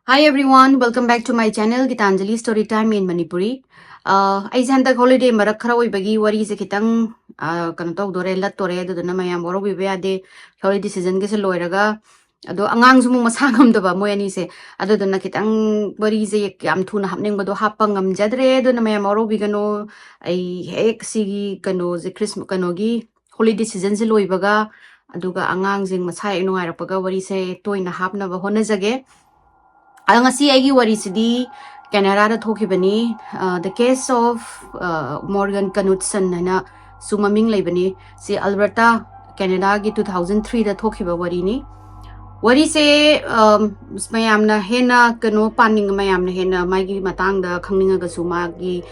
Hi everyone, welcome back to my channel Gitanjali Storytime in Manipuri. I sent the holiday Marakarawi bagi wari se kitang kanto dore lat tore do na mayam boro bibe ade holiday season ke se loiraga ado angang sumu masangam do ba moyani se ado do na kitang wari se yam thuna hapning bado hapangam jadre do na mayam boro bigano ai hek si kano je Christmas kano gi holiday season se loibaga aduga angang jing masai nungai rapaga wari se toina hapna ba hona jage ngasi aigi warisidi Canada da thokibani the case of Morgan Knudsen hana sumaming laibani si Alberta Canada gi 2003 da thokiba warini wari se mayamna hena kano panning mayamna hena magi matang da khangninga ga suma gi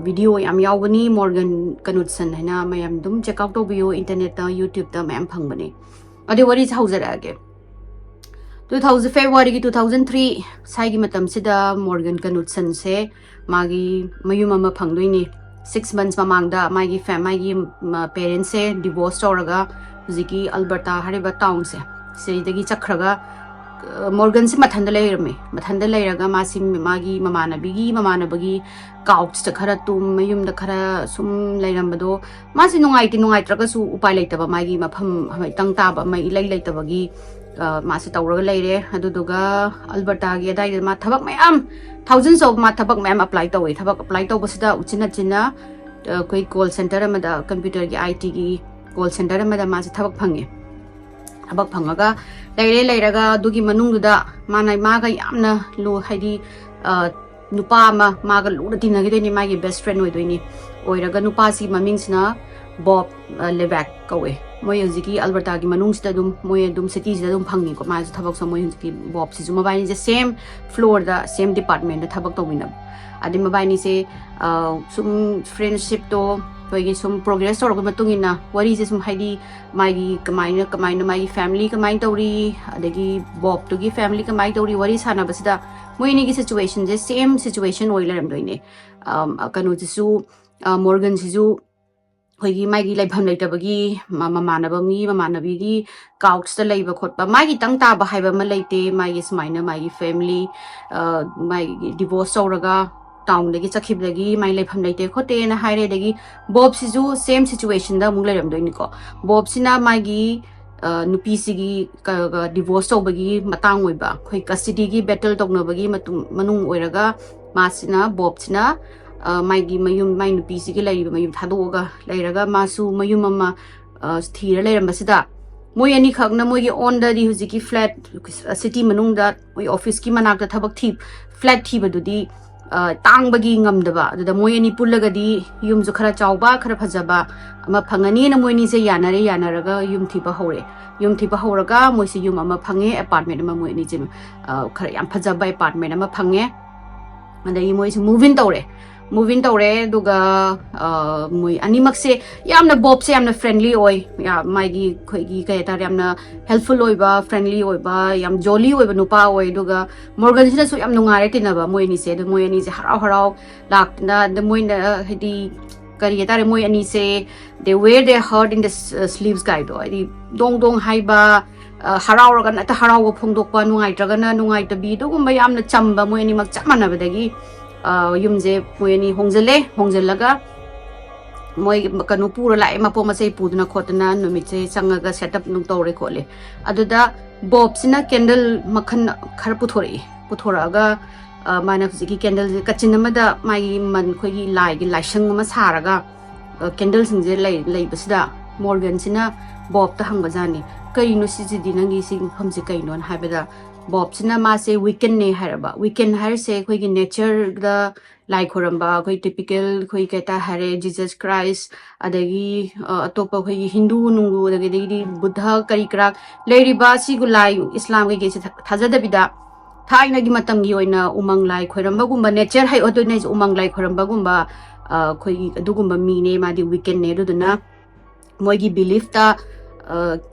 video yam yawani Morgan Knudsen hana mayam dum check out to bio internet da YouTube da mayam phangbani ade wari haujara age 2000 February 2003 saigi matam sida Morgan Knudsen se magi mayumama phangdoini 6 months mamangda magi family parents se divorce toraga ziki Alberta hariba town se seidagi chakhraga Morgan se mathanda leiraga masi magi mamanabagi couch ta khara tum mayum da khara sum leirambado masi nungai traga su upai leitaba magi mapham hamai tang ta ba mai leitabagi masi tawraga leire aduduga Alberta gi adai ma thabak mayam thousands of ma thabak mayam apply to basida uchina koi call center amada computer gi IT gi call center amada masi thabak phange thabak phangaga leiraga dugi manungduda manai maga yamna lo haidi nupa maga luda tinagi deni magi best friend oidoini oiraga nupa si mamingsna Bob Levac kawe moy hojiki Alberta gi manung sida dum moy dum city sida dum phangi ko ma thabak so moy hojiki Bob si juma bai ni je same floor da same department da thabak tawina adi ma bai ni se sum friendship to toigi sum progress or ko matungina wari je sum haidi magi kamaina magi family kamain tawri adagi Bob to gi family kamai tawri wari sana basida moy ni gi situation je same situation oilaram doine kanu jisu Morgan sisu hoigi magi laifam leitabagi mamanabigi couch ta leiba khotpa magi tang ta ba haiba ma leite magi smaina magi family magi divorce sauraga town lagi chakhibdagi mai laifam leite khote na haire dagi Bob sizu same situation da mung leiram doini ko Bob sina magi nupi sigi divorce saubagi matang oiba khoi custody gi battle toknabagi manung oiraga masina Bob sina maigi mayum mai nupi sigi laiba mayum thadoga lairaga masu mayum ama thira lairam basida moi ani khakna moi gi on da di hujiki flat city manung da moi office ki manak da thabak thi flat thi badudi tang bagi ngamdaba da moi ani pullaga di yum ju khara chawba khara phajaba ama phangani na moi ni se yanaraga yum thi ba horaga moi se yum ama phange apartment ama moi ni je khara yam phajaba apartment ama phange andai moi se moving tawre duga moi animak se yamna Bob se yamna friendly oi ya maigi khoigi kai tar yamna helpful oi ba friendly oi ba yam jolly oi ba nupa oi duga Morgan sina su yam nungare tinaba moi ni se moi ani se harau lak na the moi na hedi kari tar moi ani se they wear their heart in the sleeves guy do ai dong hai ba harau ra na ta harau phongdok pa nungai traga na nungai ta bi dugum ba yamna chamba moi ani mak chamana badagi yumje moyani hongzelaga moy kanu pura lai mapo masai puduna khotna numitse sangaga setup nung tore khole aduda Bob sina candle makhan khar puthoraga mana fiziki candle kachinamada mai man khogi lai gi laisang ma saraga candle singje lai basida Morgan sina Bob ta hangbajani kaino siji dinangi sing hamje kaino habeda Bob sina ma se weekend ne haraba weekend har se khoi gi nature da lai khoramba khoi typical khoi keta hare Jesus Christ adagi atopa khoi gi Hindu nungu adagi Buddha kari krak leiri ba si gu lai Islam ge se thajada bida thaina gi matam gi oina umang lai khoramba gumba nature hai odo nei umang lai khoramba gumba khoi adugumba mi ne ma di weekend ne do na moi gi belief ta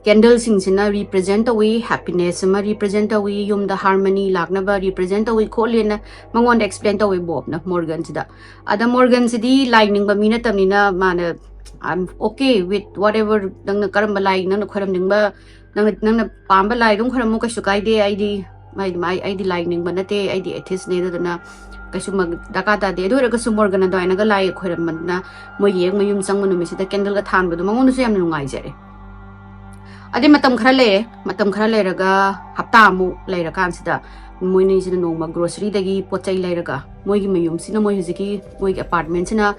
candle singsina represent away happiness ma represent away yum the harmony lagna ba represent away kholena mangon explain away Bob na Morgan sida ada Morgan sidi lining ba mina tamina mana I'm okay with whatever nang karamba line nang khoram ding ba nang pamba lai dum khoram mo ka sukai de id I the lightning banate, I the atheist nedana. Kasumag Dakata de Duragasum Morgan and Dinaga Lai Queramana, Moyang Mayum Sangun Missi the Kendall Tan with the Monusam Nungaiser. Adimatam Krale, Matam Krale Raga, Haptamu, later consider Moinis in Noma grocery dagi, Potay Leraga, Moy Mayum, Sinamo Hiziki, Moy apartments in a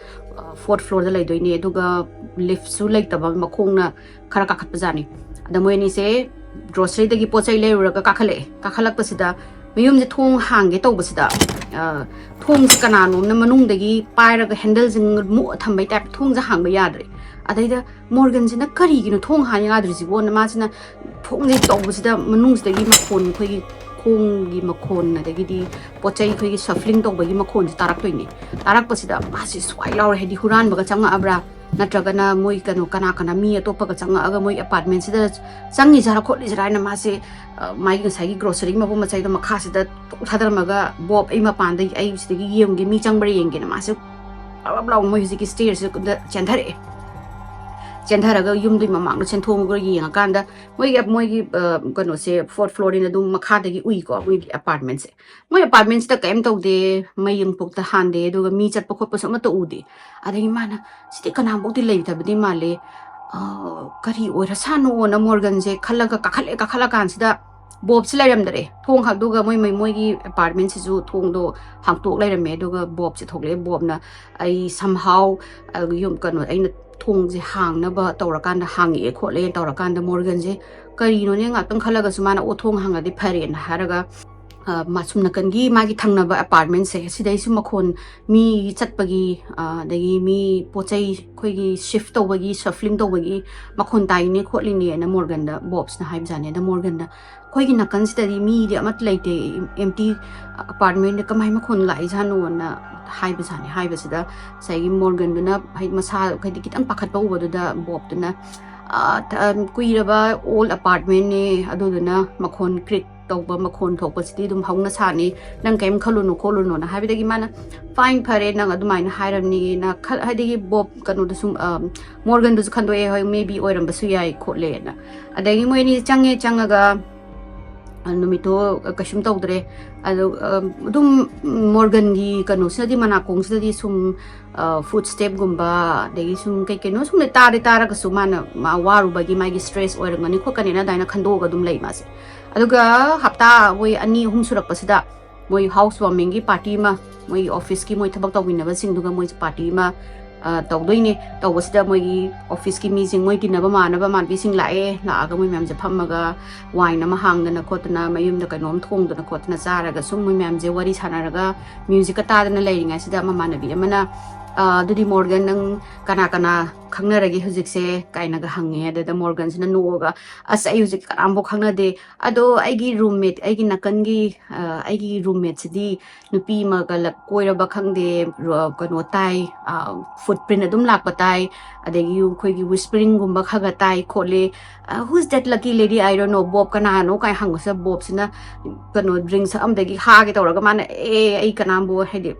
fourth floor the Lado in Eduga, lift so late about Makona, Karakat Pazani. The Moini say, grocery dagi Potay Leraga Kakale, Kakalak Pasida. Mayum the thong hang it over the thong canano, the manundagi, pyra handles in more tamby tap tongs a hang by yadri. Ada Morgans in a curry, thong hang others, one masina, thong it over the manungs the gimakon, kong gimakon, the giddy, potay shuffling over gimakon, tarakini. Tarak pasida, masses, while our heady huran, bagatanga abra. Natragana moy kano kanakana mi atopa ka changa aga moy apartments da changi jara khotli jara na mase mai ga sai grocery ma buma chai da makha se da thadar maga bob ai ma pan da ai sidagi yem gi mi changbari yeng gi na mase ablaw moy hisi ki stairs da chenthare chentharaga yumdui mamang no chenthong go yeng akanda moy gi kano se fourth floor in dum makha da gi ui ko moy apartments moy apartments da kaim tau de mai yung pok da han de do mi chat pa khot pa sama to u de adagi mana siti kanam bok di lei ta bdi male kari ora sano na Morgan se khalaga kakhala kan sida bob se lairam dare thong hak do ga moy gi apartment se ju thong do hak tok lairam me do ga bob se thokle bob na ai somehow yum kano ai na thong je hang na ba tawrakan da hang e khole tawrakan da Morgan je kari no ne nga tang khalaga sumana o thong hanga di phare na haraga Masum Nakangi, Maggie Tangnaba apartment say, Siday Sumakon, me Chatpagi, the me Potay, Quigi, shift overgi, shuffling overgi, Makon Tiny, Kotlini, and the Morgan, the Bobs, the Hibzan, and the Morgan, the Quigi Nakans, the media, mat late empty apartment, the Kamamakon lies, Hano, and Hibzan, Hibzada, say Morgan, the Hide Masa, Kadikit and Pakat over the Bob, the Quiraba, old apartment, Aduna, Makon Creek. Tauba makon thokpa sidi dum hauna sani nang kem khaluno kholuno na habidagi mana fine phare nang adumaina hairamni na hadigi bob kanu dusum Morgan dus khando e hoy maybe oiram basu yai khole na adagi moini changaga numito kashum tawdre adu dum Morgan gi kanu sadi mana kong sadi sum footstep gumba degi sum kai keno sum le tare tara ka sumana ma waru bagi mai stress oirangani khokani na daina khando ga dum lei mase aduga hapta moi ani hum surak pasida moi housewarming gi party ma moi office ki moi thabak tawin na sing duga moi party ma tawdoine tawbasida moi office ki meeting moi tinaba manaba man bi sing lae la ga moi mem je phamaga wine na ma hangdana khotna mayum da kainom thongdana khotna charaga sum moi mem je wari sanaraga music ta dana leiringa sida ma manabi amana dudi Morgan nang kana khangnaragi hujikse kainaga hange da Morgan sina noga as ai hujik ambo khangna de ado aigi roommate aigi nakangi aigi roommate sidi nupi magala koiraba khangde kano tai footprint adum lakpa tai adegi khoi gi whispering gumba khaga tai khole who's that lucky lady I don't know Bob kana no kai hangsa Bob sina kano drinks amdegi ha ge tawraga mana ai kanambo hede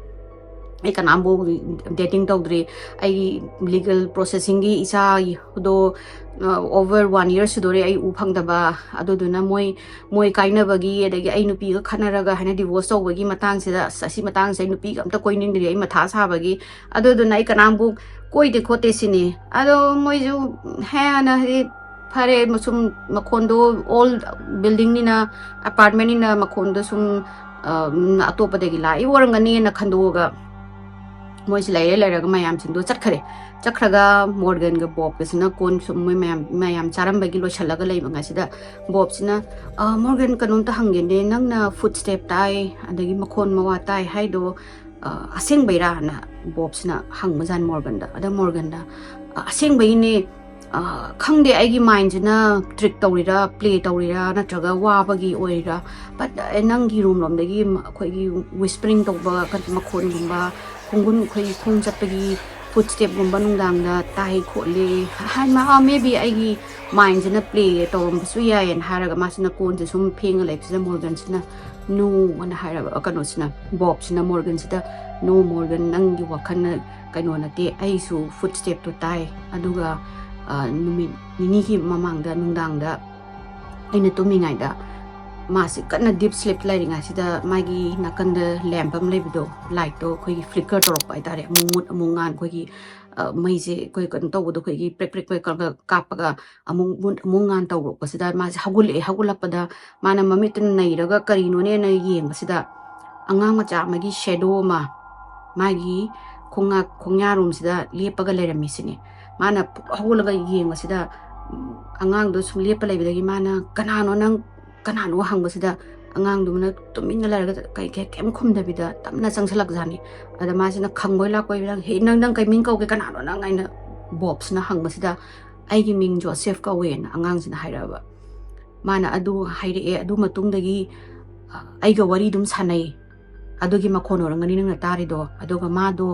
I can ambo dating tawdre I legal processing gi isa do over 1 year sudore I uphang daba aduduna moi kaina bagi adagi ai nupi ga khanaraga hana divorce tawbagi matang sida sasi matang sai nupi amta koining dri ai matha sa bagi aduduna I kanambo koi de khote sini ado moi ju hana phare musum makondo old building ni na apartment ni na makondo sum atopa degi la I warangani na khandoga Mois lairaga mayam sing do chakraga Morgan ga Bob sina kon sum mayam charam bagi lo chalaga lei banga sida Bob sina Morgan kanum ta hangen de nang na footstep tai adagi makon mawa tai haido aseng baira na Bob sina hang mazan Morgan da aseng bai ne khangde aigi mind jina trick tawrira play tawrira natraga wa bagi oira but nangi room lom dagi khoi gi whispering tawba kan makon gumba kungun khoi khong chapagi footstep gumba nungdang da tai khole hai ma maybe aigi mind jina play tawm su ya en haraga masina kon je sum pheng lek sina Morgan sina no wana haraga kano sina Bob sina Morgan sida no Morgan nangi wakhan kano na te ai su footstep to tai aduga numit nini ki mamang da nungdang da aina tumingai da मासे कन्ना deep sleep लाइरिंगासिदा मागी नाकंदा lamp am लेबिदो light तो कोई flicker तोरक पाई तारे मुंग मुंगान कोई मैसे कोई कन तो वो कोई प्रेक प्रेक प्रेक कर कापगा मुंगान तो रोक बसिदा मासे हगुल माना ममित नहीं रगा करीनो ने ये बसिदा अंगांग मचा मगी shadow मागी खोंगा रूम सिदा लेपगा लेरमिसिने माना हगुलगा ये बसिदा अंगांग दो सुम लेप लेबिदगी माना कनानो हंगबसिदा अंगांग दुमना तुमिन लरगा कई केम खुमदबिदा तमना चंगसलक जानी अदा मासिना खंगोय लाकोय बिदा हे नंग कई मिंग कौके कनानो नंग आइना बॉब्सना हंगबसिदा आइगी मिंग जोसेफ कौवेन अंगांगसिना हाइराबा माना अदु हाइरे अदु मतुंगदगी आइगा वरी दुम सानै अदुगी मखोन ओरंगनी नंग तारिदो अदुगा मादो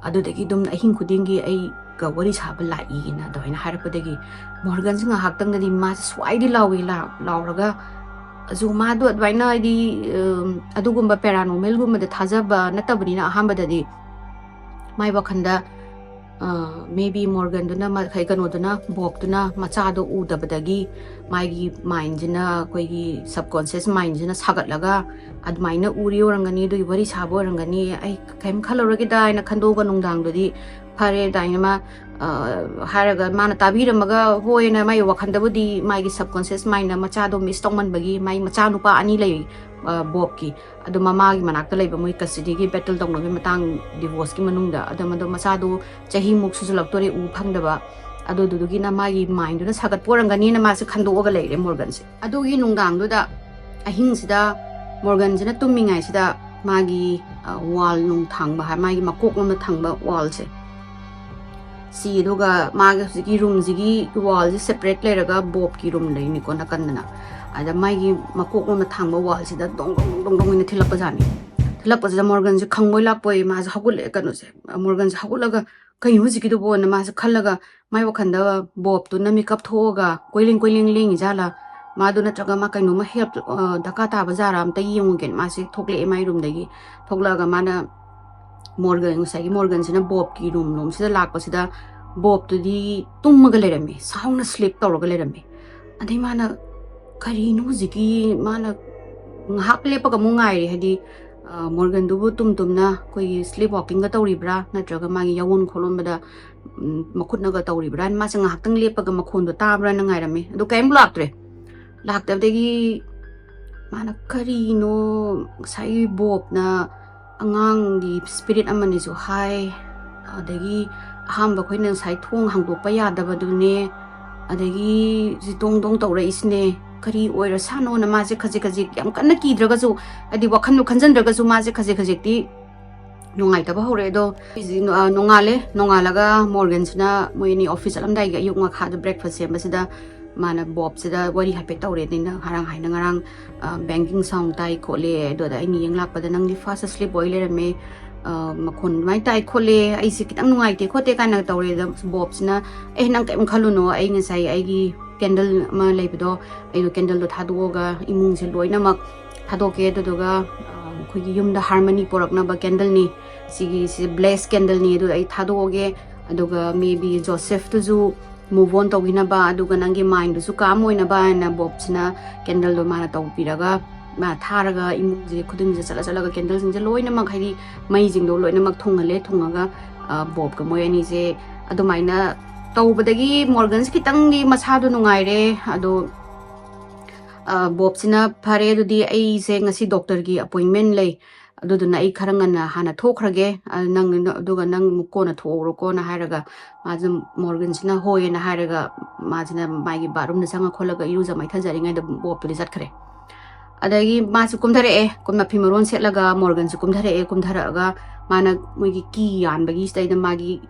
अदुदगी दुम अहिंग खुदिंगी आई गा वरी साबा लाइना दोइना हाइरपदगी मॉर्गन सिंगा हाक्तंगदि मा स्वाइदि लावी लावरगा अजु मादो अदवाइना आइदि अदुगुम्बा paranormal गुम्बदा थाजबा नतबनिना अहामबददि my वखंदा maybe Morgan duna ma khai kano duna Bob duna machado udabadagi maigi mind jina koi subconscious mind jina sagat laga admaina uri orangani do wari sabo orangani ai kaim khaloragi da ina khandoga nungdang dodi phare daina ma haraga mana tabiramaga hoina mai wakhandabudi maigi subconscious mind na machado miss tongman bagi mai macha nupa ani lei Bob ki adu mama gi manakta leiba moi custody gi battle tong no matang divorce ki manungda adamado machado chahi muk susulaktori u phangdaba adu dudugi na magi mind na sagat porangani na masu khandoga leire Morgan se adu gi nungdang du da ahing sida Morgan jina tummingai sida magi wall nung thangba ha magi makok lom na thangba wall se si duga magi sigi room sigi wall ji separate leiraga Bob ki room nei ni ko na kanna ada maigi makok lom na thangba wall sida dong ina thilakpa jani thilakpa sida Morgan ji khangmoi lakpoi ma ja hagul kanu se Morgan ji hagulaga kai hu jiki du bo na ma ja khallaga mai wakhanda Bob tu na makeup thoga koiling ling jala ma du na traga ma kainu ma help daka ta bazara am ta yeng gen ma si thokle mai room dagi thoklaga mana Morgan sina Bob ki room nom sida lakpa sida Bob tu di tummaga lerame sauna sleep tawraga lerame adai mana karino ziki mana ngahak lepaga mungai hadi Morgan dubu tumna koi sleepwalking ga tawribra natraga magi yawon kholonbada makhutna ga tawribra ma sanga haktang lepaga makhon do tabra na ngairame adu kaim laktabdegi mana karino sai Bob na angang gi spirit amani su hai adagi hamba khoina sai thong hangdokpa yadaba dune adagi jitong tawra isne kari oira sano na maje khaji yam kanna kidraga su adi wakhan nu khanjandraga su maje khaji ti nungai taba hore do nongalaga Morgan sina moini office alamdai ga yuk nga kha breakfast sem basida mana Bob sida wari happy tawre ni na harang haina ngarang banking sound tai khole do da ni yeng lakpa da nang li fast sleep boiler me makhon mai tai khole ai si kitang nungai te khote kana tawre da Bob sina nang kaim khaluno ai ngasai ai gi candle ma leibido ai do candle do thadoga imung se loina mak thadoke do doga khoi gi yum da harmony porakna ba candle ni si bless candle ni do ai thadoge aduga maybe Joseph to zu move on tawina ba aduga nangi mind su kam oina ba na Bob sina candle do mana taw piraga ma tharaga imung je khuding je chala ga candle sing je loina mak haidi mai jing do loina mak thungaga Bob ka moy ani je adumaina tawbadagi Morgan kitang gi masado nungaire ado Bob sina phare dudi ai se ngasi doctor gi appointment lei aduduna ai kharangana hana thokhrage nang aduga nang mukko na thoro ko na hairaga majum Morgan sina hoye na hairaga majina magi barum na sanga kholaga yuza mai thajari ngai da Bob tu rizat khare adagi masu kumthare kumna phimaron setlaga Morgan su kumtharaga mana mogi ki yan bagi stai da magi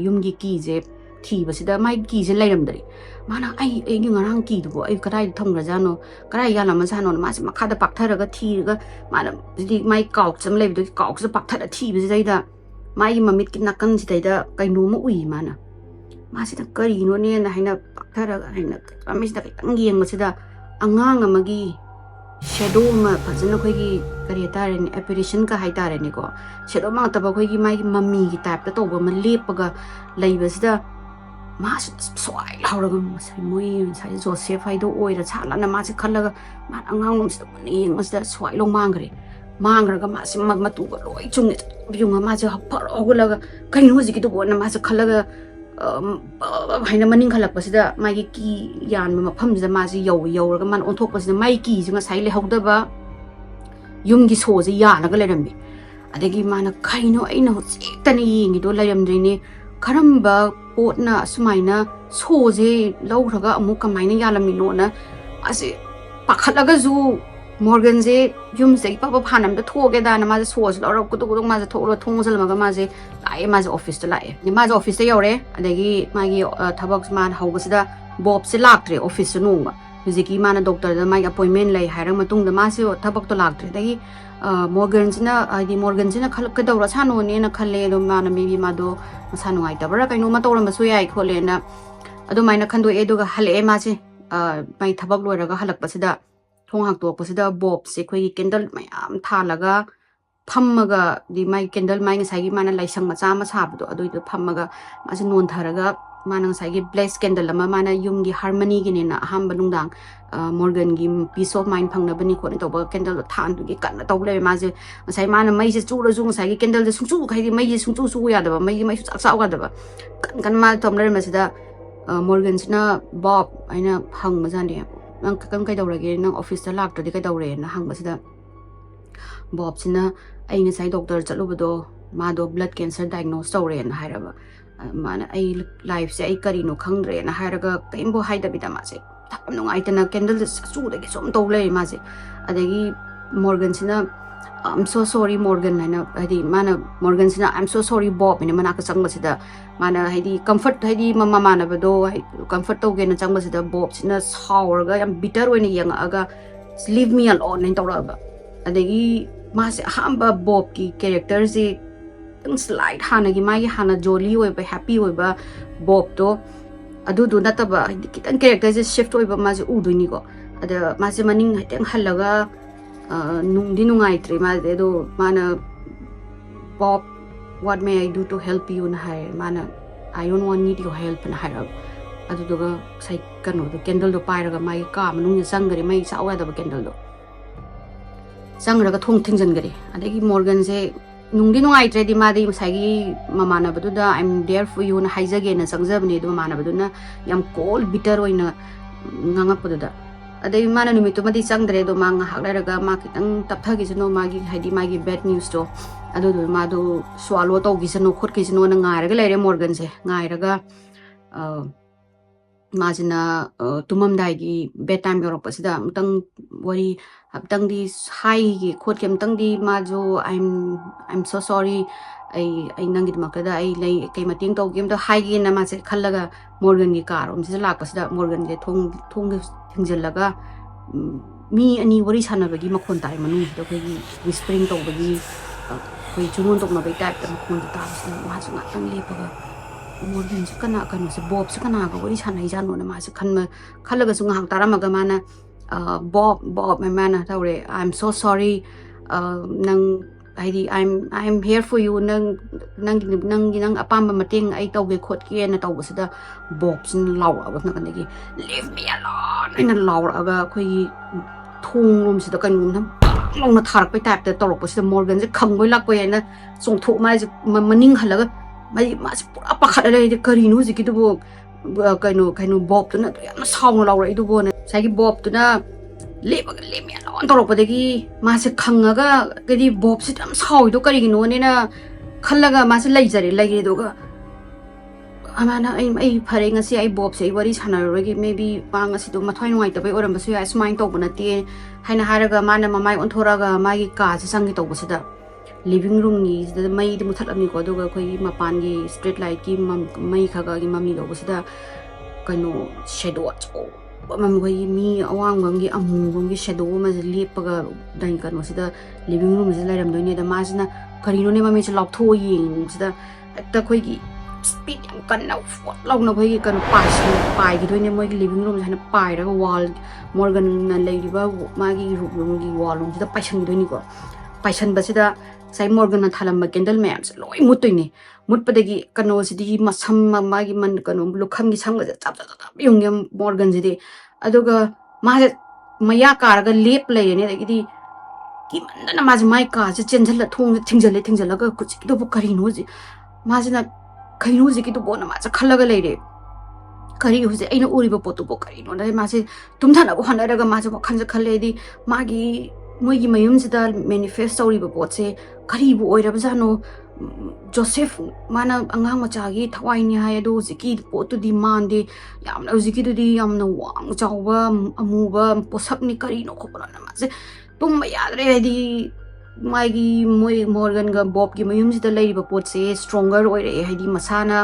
yumgi ki je thibasida mai ki je lairamdari mana ai gi ngarang ki du ai kadai thamgrajano kadai yana masano mas makhada paktharaga thiraga mana di mai kauk cham leidu kauk sa pakthara thibasi daida mai mamit ki nakan sidaida kainu ma ui mana masida kari no ne na haina paktharaga hainaamisida kitang yeng masida angang amagi shadow ma phajana khoi gi kari tare ni apparition ka hai tare ni ko shadow ma taba khoi gi mai mami gi type ta to ba ma lepaga leibasida 마스 소아이 라우라가 마사이 모이 사이 조셉 하이도 오이라 차라나 마스 칼라가 마 안강놈스도 이 마스다 소아이 롱 망그리 망그라가 마스 마뚜가 로이 중에 비용아 마스 하파로글라가 카인 호지기도 보나 마스 칼라가 하이나 마닝 칼락바시다 마기 기 얀 마팜지다 마스 여우여우가 만 온톡바시다 마이 기지가 사이 레하우다바 욤기 소지 야나가 레람비 아데기 마나 카이노 아이나 호직다니 잉기도 레람드리니 카람바 potna sumaina soje lawraga amuk kamaina yalamino ase pakhalaga zu morgan je yum se papa phanam da thoge da na ma soje lawra kutu kutu ma thoro thongzel maga ma je lai ma office to lai ni ma office te yore adegi magi thabak man hawgasida bob se laktre office no ma huziki mana doctor da mai appointment lai hairang matung da ma se thabak to laktre dagi morgan jina khalak da ura chano ne na khalle do mana maybe ma do sanu ai ta bara kaino ma to ram su yai khole na adu mai na khando e do ga hale ma se mai thabak loi ga halak pasida thong hak to pasida bob se khoi candle mayam thalaga phammaga di mai candle mai ngai gi mana laisang macha ma sabdo adu do phammaga ma se non tharaga mana ngai gi blaze candle ma mana yum gi harmony gi ne na ham banungdang morgan gi peace of mind phangna bani khone to ba candle than gi kan to le ma je ngai mana mai se chu ro ju ngai gi candle de sung chu khai gi mai ji sung chu su ya da ba mai mai chak chak ga da ba kan ma tom le ma se da morgan sina bob aina hang ma jan de nang kan kai daw ra ge nang office ta lak to de kai daw re na hang ma se da bob sina ai ngai sai doctor chalu ba do ma do blood cancer diagnose to re na haira ba mana ai life se ai kari no khang re na haira ga kaimbo haida bi da ma se tapam nung ai tana candle su de ge som to le ma se adegi morgan sina I'm so sorry Morgan na hadi mana Morgan sina I'm so sorry Bob ina mana ka changba sida mana hadi comfort hadi mama mana ba do comfort to ge na changba sida Bob sina sour ga yam bitter oina yang aga leave me alone nin to ra ba adegi ma se hamba Bob ki character si tang slide hana gi mai hana jolly oi ba happy oi ba Bob to adu du na ta ba kitang character si shift oi ba ma se u du ni go ada ma se maning hateng halaga nung di nungai tri ma de do mana Bob what may I do to help you na hai mana I don't want need your help na hai adu do ga sai kanu do candle do pai ra mai ka manung sang gari mai sa wa da candle do sang ra ga thong thingjan gari adegi Morgan se nung di nungai tri di ma di sai gi mama na badu da I'm there for you na haija ge na sangjab ni do mana badu na yam cold bitter oina nganga podu da adai mana numito madi changdre do mang haklaraga ma kitang taptha gi jeno magi haidi magi bad news to adu do ma do swallow to gi jeno khot gi jeno na ngai raga lere Morgan se ngai raga ma jina tumam dai gi bed time yorok pasida mtang wari aptang di hai gi khot kem tang di ma jo I'm so sorry ai nang gi makada ai lei kai mating to gem to hai gi na ma se khallaga Morgan gi kar se lak pasida Morgan ge thong thingjallaga mi ani wari sana bagi makhon tai manu da koi whispering to bagi koi chungon to na bai type ta makhon ta sa ma sa tang le paga Morgan se kana kan se Bob se kana ga wari sana ija no na ma se khallaga su ngak taramaga mana Bob mana tawre I'm so sorry nang haidi I'm here for you nang apamba mating ai tawge khot ki na tawbasida Bob sin law aba na kanegi leave me alone ina law aga khoi thung rum sida kan gum tham law na tharak pai type ta torok pasida Morgan je khangoi lak pai na song tho mai je maning halaga mai ma pura pakhat ale je kari nu ji ki du kaino Bob tu na yam saung law ra idu bo na sai ki Bob tu na le me alone torok padegi ma se khangaga kadi Bob sit am saw do kari no ne na khallaga ma se lai jare lai do ga amana ai phare nga si ai Bob se wari sana rogi maybe pa nga si do mathoi ngai ta bai oram basu ya smain to buna ti haina haraga mana mamai on thoraga magi ka se sangi to basida living room ni da mai de muthat ami ko do ga khoi mapan gi street light ki mai khaga gi mami do basida kaino shadow mam goi mi awang wangi amu wangi shadow ma lepaga dain kan wasida living room is lairam doine da masna karino ne mami chlok tho ying sida ta khoi gi speed yang kan na law na khoi gi kan pai gi doine moi living room jana pai ra wall Morgan na leiba ma gi room gi wall sida paisang gi doine ko paishan basida sai morgan thalam candle mayam se loi muttoini mutpadagi kano sidi masam magi man kano lukham gi sang chap chap chap yung yam morgan sidi aduga ma maya karaga lep lay ne dagi ki mandana ma mai ka se chenjal la thong thingjal ga kuch ki do kari no ji ma na kainu ji ki do bona ma khalaga lay re kari hu je aina uri ba potu bo kari no dai ma se tum thana bo hana raga ma se khan je khale di magi moi gi mayum sida manifest ori ba pot se kari bu oi ra ba no Joseph mana angang macha gi thawai ni ha do ziki potu di mande yamna ziki du di yamna wang chawba amuba posak ni kari no khopra na ma se tum yad re di mai gi moi morgan ga bob gi mayum sida lei ba pot se stronger oi re ha di masana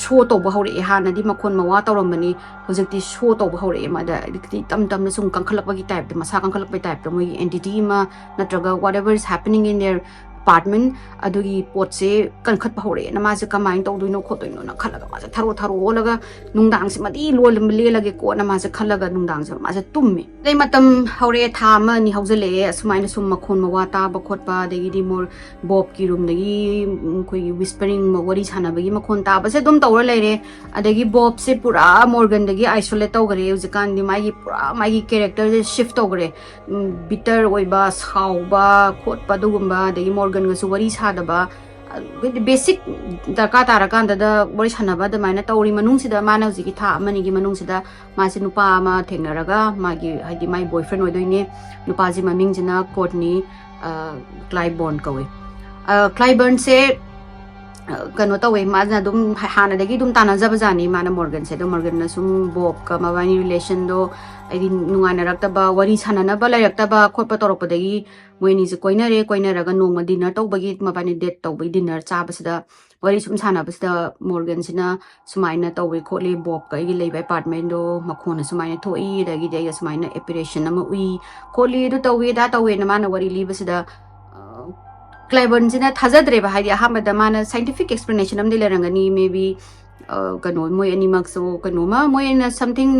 show to ba hore ha na di makon mawa tawram bani hojekti show to ba hore ma da dikti tam na sung kangkhalak ba gi type de masa kangkhalak ba type de moi entity ma natraga whatever is happening in their apartment adugi pot se kankhat ba hore na ma se kamain to duino khotoino na khalaga ma se tharo laga nungdang se madi lol le lage ko na ma se khalaga nungdang se ma se tummi dei matam hore tha ma ni haujale asmaina sum makhon ma wata ba khot ba degi di mor bob ki room degi koi whispering ma wari chana ba gi makhon ta ba se dum tawra leire adegi bob se pura morgan degi isolate tawgare ujikan di mai gi pura mai gi character se shift tawgare bitter oi ba saw ba khot ba dugum ba degi morgan ga su wari chada ba basic darka tara kan da wari chana ba da maina tawri manung sida mana hujiki tha amani gi manung sida ma se nupa ma thengnaraga ma gi haidi mai boyfriend oi doine nupa ji maming jina Courtney Clyburn kawe Clyburn se kano tawe ma na dum hana dagi dum tana jabajani mana Morgan se do Morgan na sum bob ka mawani relation do ai nungana rakta ba wari chana na ba lai rakta ba khotpa torok padagi moini je koina raga nongma dinner tawbagi mabani date tawbai dinner chaba sida wari sum chana basida Morgan sina sumaina tawbai khole bob ka gi leibai apartment do makhona sumaina thoi dagi dai sumaina operation ama ui khole do tawe na mana wari li basida Clyburn jina thajadre ba haidi ahamada mana scientific explanation amde lerangani maybe kano moi animak so kano ma moi na something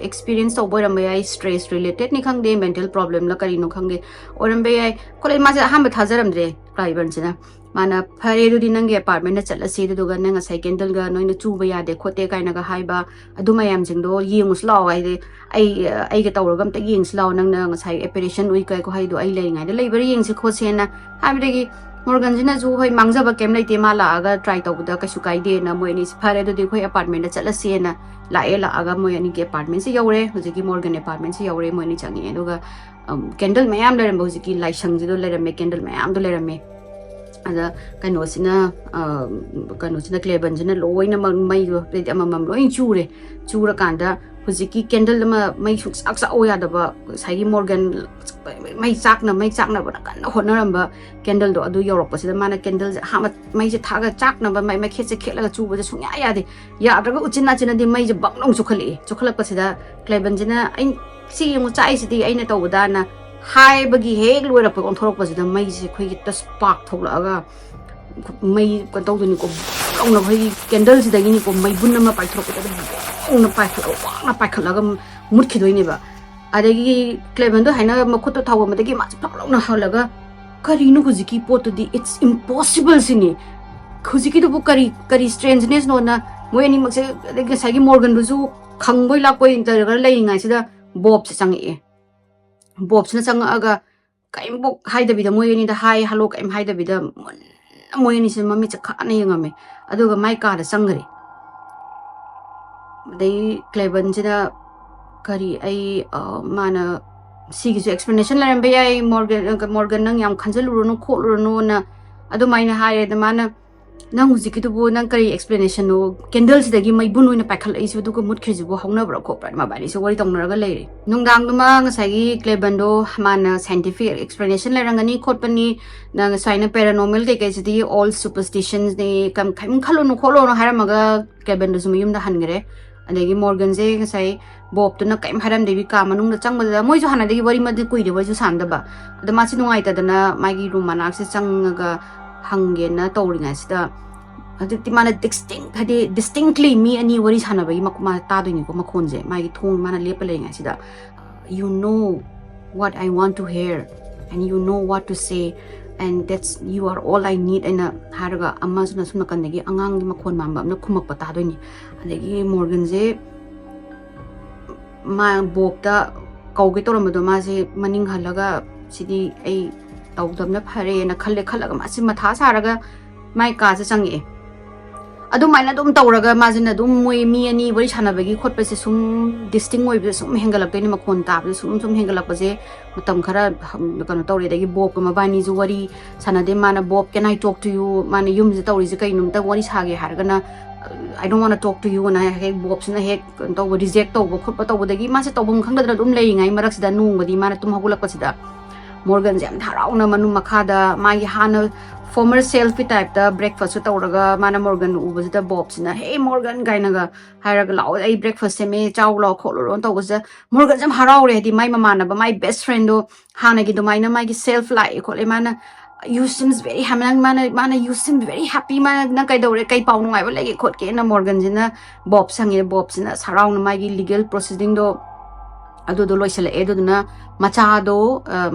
experience to boy rambai stress related ni khangde mental problem la kari no khangde orambe ai kolai ma ja ahamba thajaramdre Clyburn jina mana phare du dinang ge apartment na chala se du ga nang sai candle ga noina chu ba ya de khote kai na ga haiba adu mayam jing do yengus law ai de ai ga tawragam ta yengs law nang na sai operation ui kai ko hai do ai lai ngai de lai bari yeng se kho se na habi de Morgan jina ju hoi mangjaba kem lai te ma la aga try to da ka su kai de na moi ni phare du de khoi apartment na chala se na la aga moi ani ge apartment se yaure hoje ki Morgan apartment se yaure moi ni changi edu ga candle mayam le ram hoje ki lai sang ji do le ram candle mayam do le ram ada kano sina Clyburn jina loina mai do plate amam loin chure kanda hujiki candle ma mai suk sak oya da ba sai Morgan mai chak na ba kan honaram ba candle do adu yorok pa sida mana candle ha mai je thaga chak na ba mai khet la chu ba sung ya de ya daga uchina di mai je bang nong chukhala pa sida Clyburn jina ai si mu chai sidi aina to da na hai bagi hek luara pa kon thorok pa sida mai je khoi gi ta spark thokla ga mai ko to ni ko ong na bhai candle sida gi ni ko mai bun na pai thorok ta ong na pai thorok na pai khala ga mut khidoi ni ba adagi Clyburn do haina makhuto thawa madagi ma phak na halaga karino hujiki pot di it's impossible sini hujiki do kari strangeness no na moi ani makse adagi sagi Morgan do ju khangboi la koi inter ga lai ngai sida bob se changi bob sina changa aga kaim bok haida bida moi ani da hai hello kaim haida bida moi ani se mami cha khana yangame aduga mai ka da changare dei Clyburn jina kari ai mana sigi su explanation la rambe ai Morgan nang yam khanjalu no kholu no na adu maina haye da mana nang hujiki du bo nang kari explanation no candles dagi mai bun oina pakhal ai su du ko mut khiji bo hongna bra ko pra ma bari so wari tong na ga leire nungdang duma ngasai gi Clyburn do mana scientific explanation la rangani khotpani nang saina paranormal ke sidi all superstitions ne kam khalo no kholo no haramaga Clyburn do sumiyum da hangre adagi Morgan je ngasai bob to na kaim haram devi ka manung na chang ba moi jo hana degi wari mad kui de wai ju san da ba da ma chi nungai ta da na magi room manak se chang ga hangge na tawri nga sida adikti mana distinctly me ani wari sana ba makuma ta do ni ko makhon je magi thong mana lepale nga sida you know what I want to hear and you know what to say, and that's you are all I need aina haraga amazuna sumna kandagi angang gi makhon mamba amna khumak pata doini adagi Morgan je ma bobda kauge toramado ma je maning halaga sidi ai tawdamna phare na khalle khalaga ma si matha saraga mai ka ja changi adu maina dum tawraga ma jina dum moi mi ani wari chanabagi khotpa se sum distinct oi be sum hengalak ni makhon ta be sum hengalak ba je matam khara kanu tawre dagi bob ka mabani ju wari sanade mana bob can I talk to you mana yum je tawri je kai num ta wari sage harga na I don't want to talk to you na he bob sina he to reject to khotpa to dagi ma se tawbum khangda dum lei ngai marak sida nung badi mana tum hagulak pa sida Morgan jam tharauna manu makhada magi hana former selfie type da breakfast tawraga mana Morgan ubasida bob sina hey Morgan gainaga haraga law ai breakfast se me chaw law kholo ron tawsa Morgan jam haraure di mai mamana ba my best friend do hana gi do maina mai gi self like khole mana you seems very happy mana you seem very happy mana na kai dore kai pau ngai ba legi khot ke na Morgan jina bob sange bob sina sarauna mai gi legal proceeding do adu do loisala eduna macha do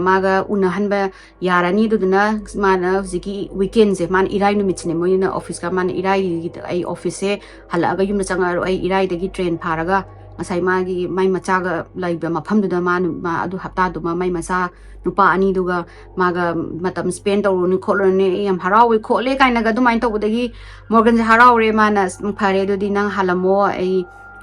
maga unahanba yarani duduna mana ziki weekend je man irai numit ne moina office ka man irai ai office se halaga yumna changa ro ai irai dagi train pharaga ngasai magi mai macha ga laiba mafam duda man ma adu hapta du ma mai macha nupa ani duga maga matam spend to ni kholone yam harawi khole kaina ga du main to budagi Morgan je haraure mana phare do di nang halamo ai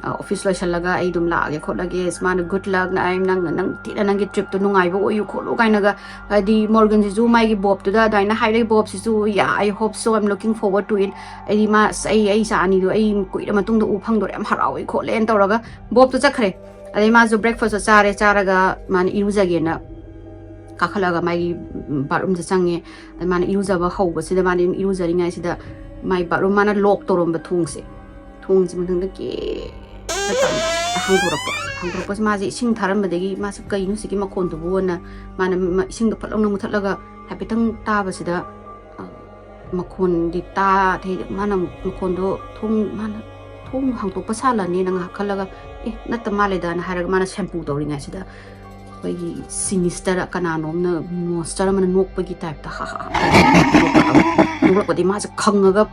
office lo shalaga ai dum la ge kholage smana good luck na I'm nang tina nang gi trip to nungai bo you kholo kaina ga di Morgan ji zu mai gi bob to da daina hai bob si zu yeah I hope so I'm looking forward to it ai ma ai sa ani do ai kuira matung do u phang do am harawi khole en toraga bob to chakhre ai ma zu breakfast chare charaga man irujage na kakhalaga mai barum ja change man iruja ba hau ba sida man irujari ngai sida mai barum mana lock torom ba thungse mudang da ke hangdorapa maji sing tharam badagi masu kai nu siki makon to bona mana sing da phalong na muthlaga hapitang ta basida makon di ta the mana makon do thong hangtopa sala ni nang khalaga natta male da na haraga mana shampoo toringa sida bai sinister kananom na monster mana nokpagi type ta ha nokpadi ma sa khangaga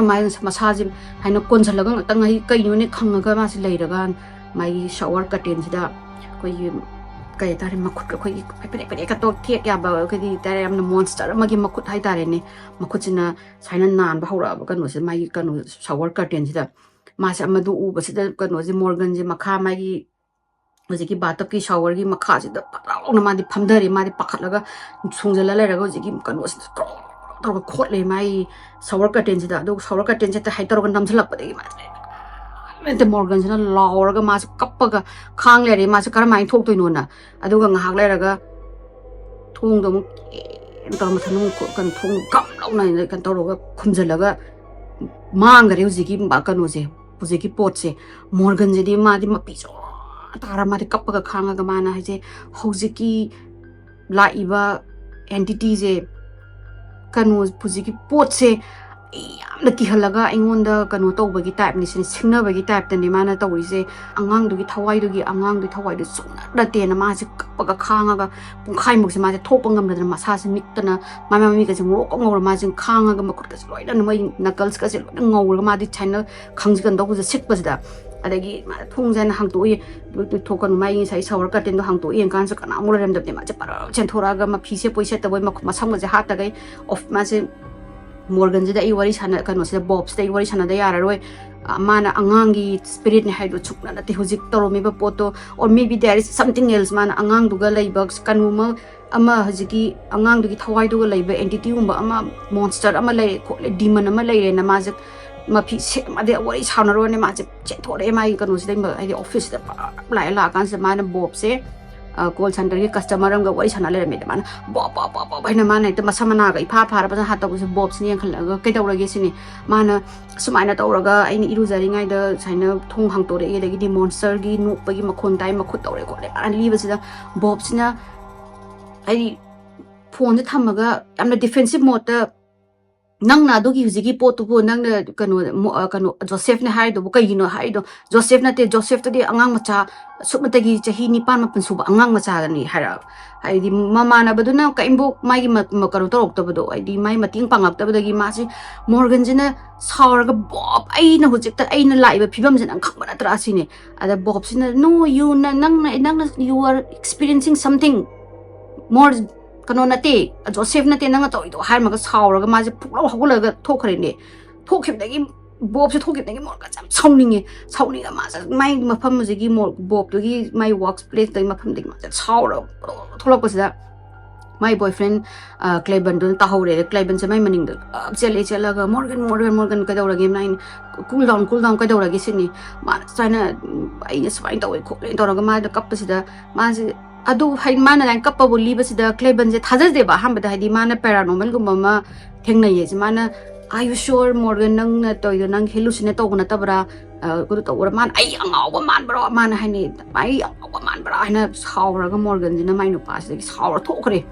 mai massage haina konjalaga tangai kaino ne khangaga ma si leiraga mai shower curtain sida koi kai tare makut koi pere ka to thek ya ba kadi tare amna monster magi makut hai tare ne makut sina saina nan ba hora ba kanu se mai kanu shower curtain sida ma sa amadu u ba sida kanu je Morgan je makha mai hojiki batap ki shower gi makha sida parawna ma di phamdari ma di pakhatlaga sungjala leraga hojiki kanu to khot le mai shower curtain sida do shower curtain se ta hai tor kan namsalak padegi ma te Morgan sina lauraga ma kappaga khang le re ma kar mai thok toino na aduga ngahak leraga thong do mu tor ma thanu kan thong gam launa kan toroga khumjalaga mangare hojiki ba kanu je hojiki pot se Morgan je di ma di mapi tara ma kappaga khangaga mana haje hojiki laiba entity je kanu hojiki pot se yamna ki halaga aingonda kanu tawbagi type ni singnabagi type tani mana tawise angang dugi thawai dugi angang du thawai du suna date na ma se kappaga khangaga pungkhai muk se ma se thopangam na masa se niktana mama mi ka se ngok ngor ma se khangaga makut ka se loina na mai knuckles ka se ngor ma di china khangji kan daw se sikpasida adagi thongjan hangtoi thokan mai sai shower curtain do hangtoi en kan sa kana mur rem dabne ma se para chen thoraga ma phise poise ta boy ma samga je hat tagai of ma se Morgan je da I wari sana kanu se bobs da I wari sana da yara roi mana angangi spirit ne haido chukna na te hojik toro me ba poto or maybe there is something else mana angang duga laiba kanu ma ama hojiki angang dugi thawai duga laiba entity umba ama monster ama lai demon ama lai re na ma je ma phi se ma de wari sana ro ne ma je che thore mai kanu se da ai office da la kan se mana bob se call center ki customer am ga wai sana le me man bob na man ita masamana ga ipha phara ba ha ta bu bob sini khal ga kai dawra ge sini mana sumaina tawraga aini irujari ngai da saina thong hang tore e dagi di monster gi nuk pa gi makhon tai makhut tawre ko le an li ba sida bob sina ai phone je thamaga amna defensive mode ta nang na do gi huzigi pot bu nang na kano Joseph ne hai do bu kai no hai do Joseph na te Joseph to di angang macha sumata gi chahi ni pan ma pun su angang macha ni hara hai di mama na badu na ka imbu mai gi ma kano to rok to bu do ai di mai mating pangak ta bu gi ma si Morgan jina saur ga bob ai na hujik ta ai na lai ba phibam jin ang khang ba tra si ne ada bob sina no you na nang you are experiencing something more kano nate Joseph nate nang to ido har maga sauraga ma je phuklo hogulaga thokre ne thokhim dagi bob se thokhim dagi mor ka jam sauni ga ma mai mafam je gi mor bob to gi my works place dagi mafam dagi ma saura tholok pasida my boyfriend Clayban don ta hore Clayban se mai maning do chela ga Morgan ka dawra game nine cool down ka dawra gi sini ma sana ai swai to ko le to ga ma da kap pasida ma adu hai mana lang kappa boli basida Clayban je thajas deba hambada hadi mana paranormal gumba ma thengna ye mana are you sure Morgan nang na to nang hallucinate to guna tabra guru to ora man ai angaw ba man bro man hai ni ai angaw ba man bra hina saura ga Morgan jina mai no pass de saura thokre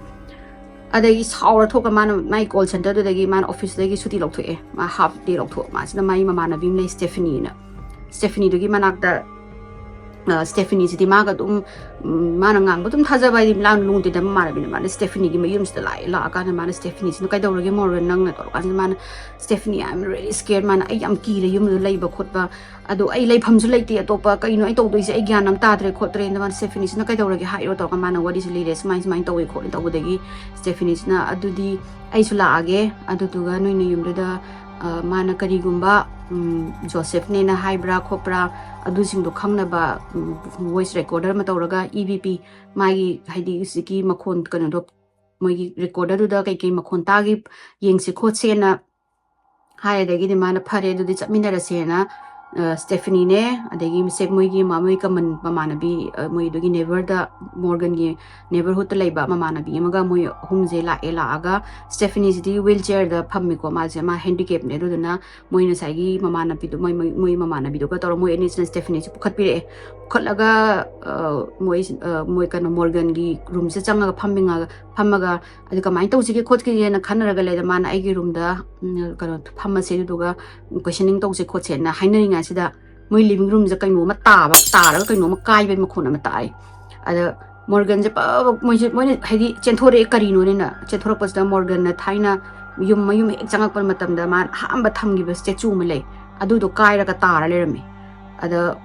adagi saura thoka man mai call center do dagi man office dagi suti lok thoe ma half day lok tho ma sina mai mama na bim le Stephanie dogi manak da Stephanie ji maga dum mana ngang budum thaja bai dim lang lung ti da mara bin mana Stephanie gi mayum sta lai la ka na mana Stephanie sin kai dawra gi Morgan nang na to ka mana Stephanie I'm really scared mana ai am ki le yum lai ba khot ba adu ai lai pham ju lai ti atopa kai no ai to doi se ai gyan nam ta dre khot tre na mana Stephanie sin kai dawra gi hairo to ka mana what is leaders mind to we khot to bu de gi Stephanie sin adu di ai su la age adu tu ga noi ni yum da mana kari gumba Joseph ne na haibra khopra adu sing do khangna ba voice recorder ma tawraga EVP mai haidi siki makhon kan do moi recorder du da kai makhon ta gi yengse khot se na hai de gi mana phare du di chapmina ra se na Stephanie ne adegi misek moi gi mamoi kaman mamana bi moi do gi neighbor da Morgan gi neighborhood lai ba mamana bi maga moi hum je la ela aga Stephanie ji wheelchair da phammi ko ma je ma handicap ne do na moi na sai gi mamana bi do moi mamana bi do ka tor moi ni Stephanie ji pukhat pi re khotlaga moi kan Morgan gi room se changa phamminga phammaga adi kamai to ji gi khot ki na khanaraga le da man ai gi room da kan phamma se do ga questioning to se khot se na hainari sida moi living room ja kaino ma ta ba ta ra kaino ma kai ben ma khona ma tai ada Morgan je moi haidi chenthore karino ne na chenthore pas da Morgan na thaina mayum ek changak par matam da man hamba thamgi ba statue ma le adu do kai ra ka ta ra le rami ada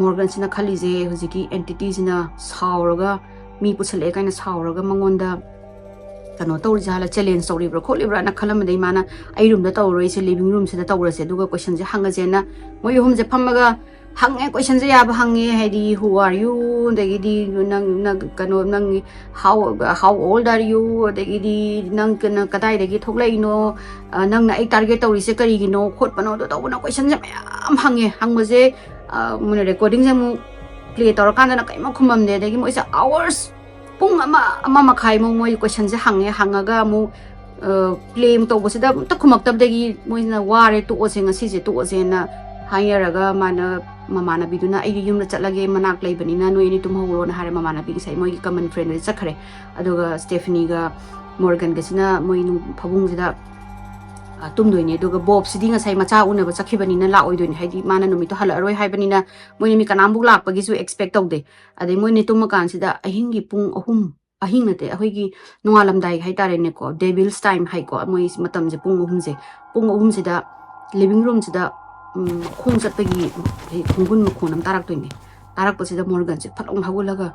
Morgan sina khali je hujiki entities na sauraga mi puchale kaina sauraga mangonda kano tawr jala challenge tawri bro kholi bra na khalam dei mana ai room da tawroi se living room se da tawra se duga question je hanga je na moi hum je phamaga hange question je ya ba hange haidi who are you degi di nang kano nang how old are you degi di nang kana kadai degi thoklai no nang na ai target tawri se kari gi no khot pano do taw na question je am hange hangma je mun recording je mu play tor kan na kai ma khumam de degi moi se hours pung ama makai mo moi question je hangaga mo play mo to bosida ta khumak tab degi moi na ware to ose nga si je to ose na hayaraga mana mama na biduna ai yum na chatlage manak lai bani na noi ni tum holo na hare mama na bi sai moi common friend ri chakhare aduga Stephanie ga Morgan ga sina moi nu phabung jida tum doi ne aduga Bob sidi nga sai macha una ba chakhi bani na la oi doi ni haidi mana no mi to hala roi hai bani na moi ni mi kanam buk lak pagi su expect tau de adai moi ni tum kan sida ahingi pung ahum ahing na te ahoi gi nongalam dai hai tare ne ko devil's time hai ko moi matam je pung ahum se da living room se da khung chat pagi khungun ma khonam tarak toi ne tarak pa se da Morgan se phalong hagulaga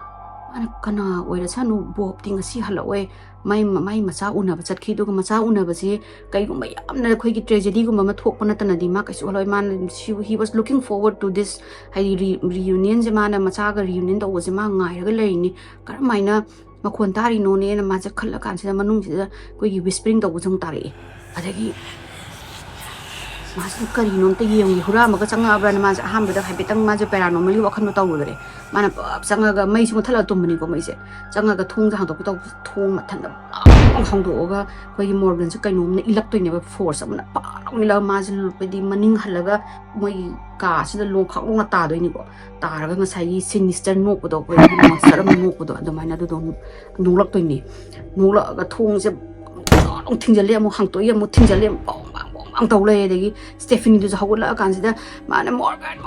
ana kana oira sanu Bob ting si hala oi mai macha una ba chat khi do macha una ba si kai gum yam na khoi gi tragedy gum ma thok pana tan di ma kai su haloi man he was looking forward to this hai reunion je mana macha ga reunion do je ma ngai ga lei ni kar mai na ma khon tari no ne na ma cha khalla kan se manung se koi gi whispering do jong tari adagi masu kari non te yeng hura ma ka changa bra na ma ham da hai betang ma je paranormal wa khan no taw re mana changa ga mai su thala tum ni ko mai se changa ga thung jang to ko thung ma than da hong do ga ko gi Morgan se kai nom ne ilak toi ne ba force amna pa ong ila ma je lu pe di maning halaga moi ka se da lo khak lo ta doi ni ko ta ra ga sai gi sinister no ko do ko monster am no ko do da mai na do nung lak toi ni nung la ga thung se ong thing je le mo hang to ye mo thing je le ang tau lay dagi Stephanie du hawul la kan sida mana Morgan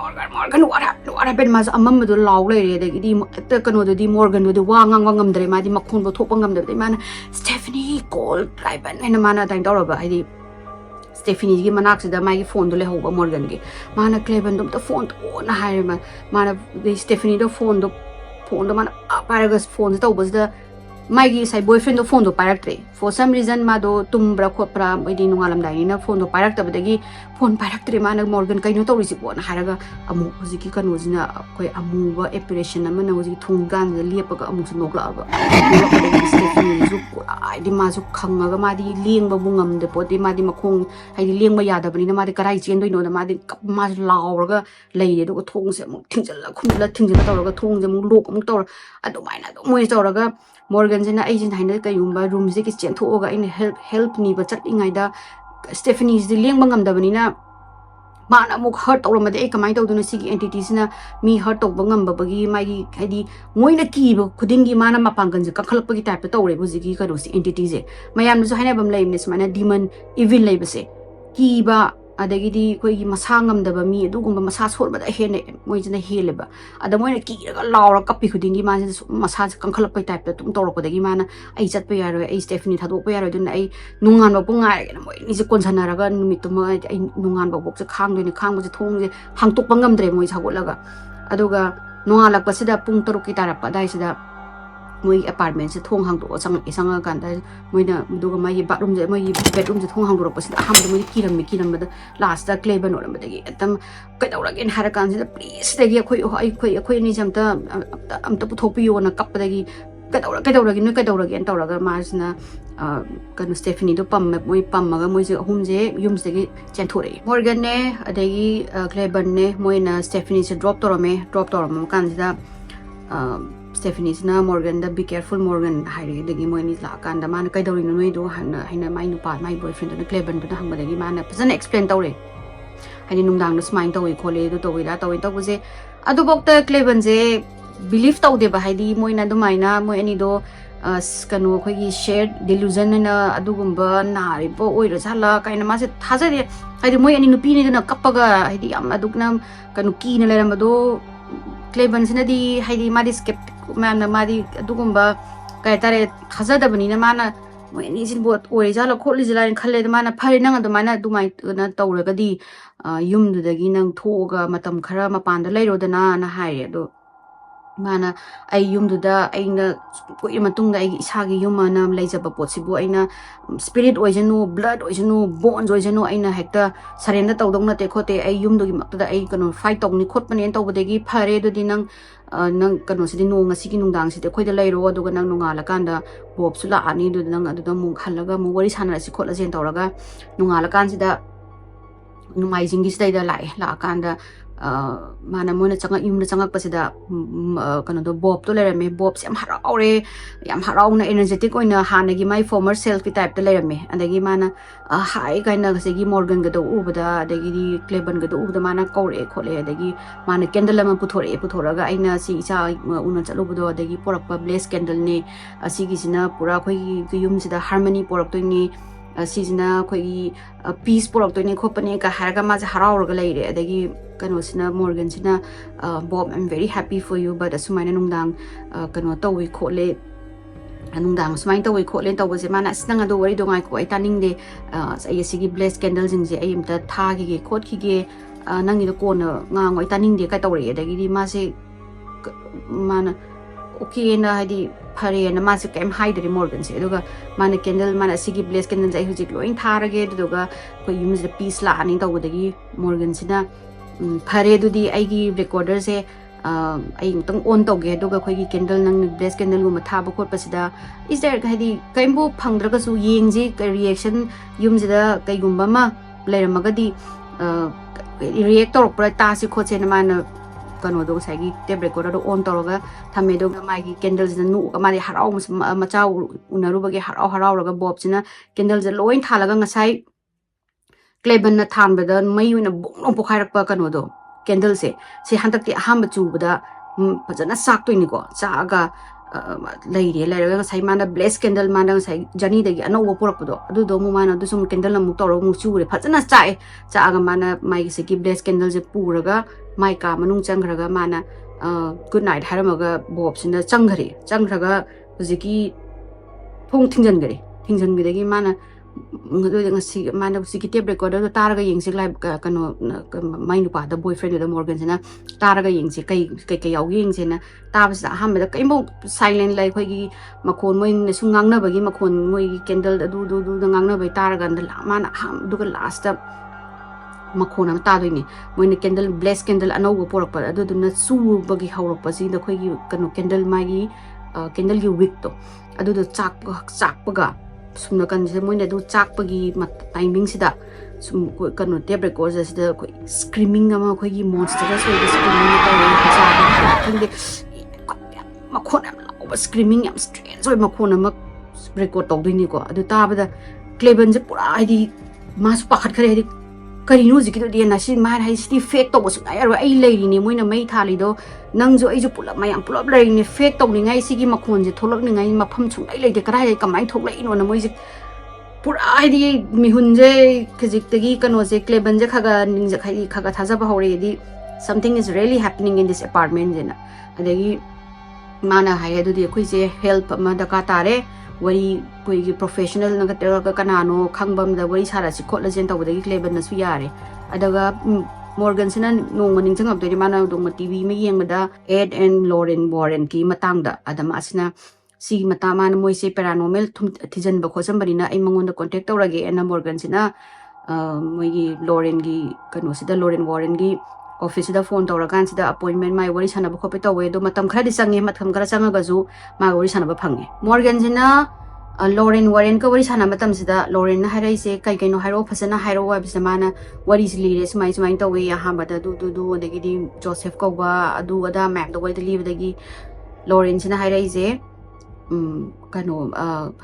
what happened mas amam du law lay dagi di kano du di Morgan du wang ngam dre ma di makhun bo thok ngam dre mana Stephanie call driver ena mana dang tau ba di Stephanie gi manak sida mai phone du le ho ba Morgan gi mana Cleban dum ta phone to na hai mana di Stephanie do phone do mana paragas phone tau ba sida Maggie say boyfriend do phone do parak for some reason ma do tumbra khopra idi nungalam dai na phone do parak tabadagi phone parak tre ma na Morgan kaino to risi bon haraga amu huziki kanu jina koi amu ba operation ama na huziki thunggan de lepaga amu su nokla ba Stephanie zu ai di ma zu khanga ga ma di leng ba bungam de poti ma di makhong hai di leng ba yada bani na ma di karai chen doi no na ma di ma lauraga lei de do thong se mu thingjala khumla thingjala tawraga thong je mu lok mu tawra adu mai na do moi tawraga Morgan jina agent haina kayumba room je ki chen thoga in help ni ba chat ingai da Stephanie di leng bangam da bani na mana muk hurt tawra ma de kamai taw duna sigi entities na mi hurt taw bangam ba bagi mai gi hadi moi na ki ba khuding gi mana mapangan je kakhalak ba gi type tawre bu ji gi ka do si entities e mayam ju haina bam lai ne smana demon evil lai ba se ki ba adagidi koi gi masangam da ba mi adu gumba masa sor ba da hene moi jina hele ba ada moi na ki ga laura kapi khuding gi ma masa kankhalak pai type tum tawra ko dagi mana ai chat pa yaro ai Stephanie thadok pa yaro dun ai nungan ba punga ga moi ni je konsanara ga numit tum ai nungan ba bok se khang doi ni khang ba je thong je hangtok bangam dre moi sagolaga aduga nungalak pa sida pung taruk ki tarap pa dai sida moi apartment se thong hang do sang kan da moi na duga mai bathroom je moi bedroom je thong hang do pa sida ham de moi kiram da last da clay ban oram da gi atam kai daura gen har kan se please da gi khoi ni jam ta am ta puthok pi yo na kap da gi kai daura gi no kai daura gen taura ga ma sna kan Stephanie do pam moi pam ma ga moi je hum je yum se gi chen thore Morgan ne adagi clay ban ne moi na Stephanie se drop toram kan da Stephanie na Morgan da be careful Morgan haire dagi moi ni la kan da man kai dawri noi do haina mai nu pa mai boyfriend na Cleban do hang dagi man pazan explain tawre haini nungdang no smile tawi khole do tawi da tawi taw je adu bok ta Cleban je believe taw de ba haidi moi na do mai na moi ani do kanu khoi gi shared delusion na adu gumba na ri bo oi ra sala kaina ma se thaja de haidi moi ani nupi ni na kappaga haidi am adukna kanu ki na leram do Cleban sina di haidi ma di skeptic ma'am na madi adugumba kai tare khaza da bani na mana moi ni sin bot oi jala kholi jala in khalle da mana phari nang adu mana du mai na tawra ga di yum du da gi nang thoga matam khara mapan da leiro da na hai do mana ai yum du da ai na poi matung da ai isa gi yum na leijaba pot sibu ai na spirit oi janu blood oi janu bones oi janu ai na hekta sarenda tawdong na te khote ai yum du gi mak da ai kanu fight tong ni khot panen taw ba de gi phare do di nang nang kanu sidi nong ngasi gi nungdang sidi khoi da leiro adu ga nang nungala kan da bob su la ani du nang adu da mu khalaga mu wari sana si khot la jen tawraga nungala kan sida numai jingi sida da lai la kan da mana mo na changa yum na changa pasida kanu do bob to lerame bob sem haraure yam harau na energetic oina hana gi my former self type to lerame andagi mana hai kaina se gi Morgan ga do ubada adagi di Cleban ga do ubada mana kore khole adagi mana candle ma puthora ga aina si cha una chalu budo adagi porak blaze candle ne asigi sina pura khoi gi yum sida harmony porak to ni asijina khoi peace porak to ni khopane ka haraga ma harau ga leire adagi kano sina Morgan sina Bob I'm very happy for you but asumai nungdang kano tawi khole nungdang sumai tawi khole taw je mana sinang ado wari dongai ko ai taning de ai sigi blaze candle jing je ai imta tha gi khot ki ge nangi do ko na nga ngoi taning de kai tawre adagi di ma se mana okay na hadi phare na ma se kem haidri Morgan se aduga mana candle mana sigi blaze candle jai hujik loin tharage aduga ko use the peace la ani taw dagi Morgan sina phare du di ai gi recorder se ai tang on tawge aduga khoi gi candle nang blaze candle gu ma tha ba khot pasida is there hadi kaimbo phangdra ga su yengji reaction yum jida kai gumba ma leiramaga di react torok pra ta si khot se na mana kano do sai gi tape recorder on toroga thame do ma gi candles nu ka mari harau macha unaru ba gi harau raga bob china candles loin thalaga ngasai Cleban na than ba da mai una bong pokhairak pa kano do candle se hantak ti aham chu bada phajana sak to ni ko cha ga ꯂꯩꯔꯦ ꯂꯩꯔꯒ ꯉꯁꯥꯏ ꯃꯥꯅ bless candle ꯃꯥꯅ ꯉꯁꯥꯏ ꯖꯔꯅꯤꯗꯒꯤ ꯑꯅꯧꯕ ꯄꯨꯔꯛꯄꯗꯣ ꯑꯗꯨꯗꯣ ꯑꯃꯨꯛ ꯃꯥꯅ ꯑꯗꯨꯁꯨ ꯑꯃꯨꯛ ꯀꯦꯟꯗꯜ ꯑꯃꯨꯛ ꯇꯧꯔꯒ ꯑꯃꯨꯛ ꯆꯨꯔꯦ ꯐꯖꯅ ꯆꯥꯛꯑꯦ ꯆꯥꯛꯑꯒ ꯃꯥꯅ ꯃꯥꯒꯤꯁꯤꯒꯤ ꯕ꯭ꯂꯦꯁ ꯀꯦꯟꯗꯜꯁꯦ ꯄꯨꯔꯒ ꯃꯥꯏ ꯀꯥ ꯃꯅꯨꯡ ꯆꯪꯈ꯭ꯔꯒ ꯃꯥꯅ ꯒꯨꯗ ꯅꯥꯏꯠ ꯍꯥꯏꯔꯝꯃꯒ ꯕꯣꯞꯁꯤꯅ ꯆꯪꯈ꯭ꯔꯒ ꯍꯧꯖꯤꯛꯀꯤ ꯊꯣꯡ ꯊꯤꯡꯖꯤꯟꯕꯗꯒꯤ ꯃꯥꯅ ngasi mana siki tape recorder taraga yengsi live kano mai nupada boyfriend da Morgan sina taraga yengsi kai yaw yengsi na tabs ahamba kai mo silent lai khoi gi makhon moi ne su ngangna bagi makhon moi gi candle du ngangna bai taraga da mana ham du ga last makhon am ta doini moi ne candle bless candle anau go porak pa adu na su bagi hawrak pa si da khoi gi kano candle mai gi candle gi wick to adu do chak paga sumna kan je moi ne du chak pagi timing sida sum kano tape recorder sida koi screaming ama khoi gi monster so screaming ta cha khande makhon am law screaming am strange so makhon am record tau dini ko adu ta bada cleven je pura hidi mas pakhat khare hidi karino ji kido dia na si ma hai sti fake to bosu ai aro ai leiri ni moi na mai thali do nang jo ai ju pulap mayam pulap leiri ni fake to ni ngai si gi makhon je tholak ni ngai mafam chung ai leide kara ai kamai thok lai no na moi ji pura ai di mi hun je khajik tagi kano je cleven je khaga ning je khai khaga thaja ba hore di something is really happening in this apartment je na adagi mana hai adu di khoi je help ma da ka tare wari koi gi professional na ka kanano khangbam da wari sara si khotla jen tawda gi cleven na su yare adaga Morgan sina nong maning changap de mana dong TV me yeng da Ed and Lauren Warren ki matang da adama asina si mata man moi se paranormal thijan ba khosam bani na ai mangon da contact tawrage and Morgan sina moi gi Lauren gi kano sida Lauren Warren gi office da phone tawragan sida appointment mai wari sana ba khope tawe do matam khara di sange matam khara sanga ga ju ma wari sana ba phange Morgan sina Lauren Warren ka wari sana matam sida Lauren na harai se kai kai no hairo phasana hairo wa bisa mana wari si lire smai smai tawe ya hamba da du adagi di Joseph ko ba adu ada map da wai da live dagi Lauren sina harai se kano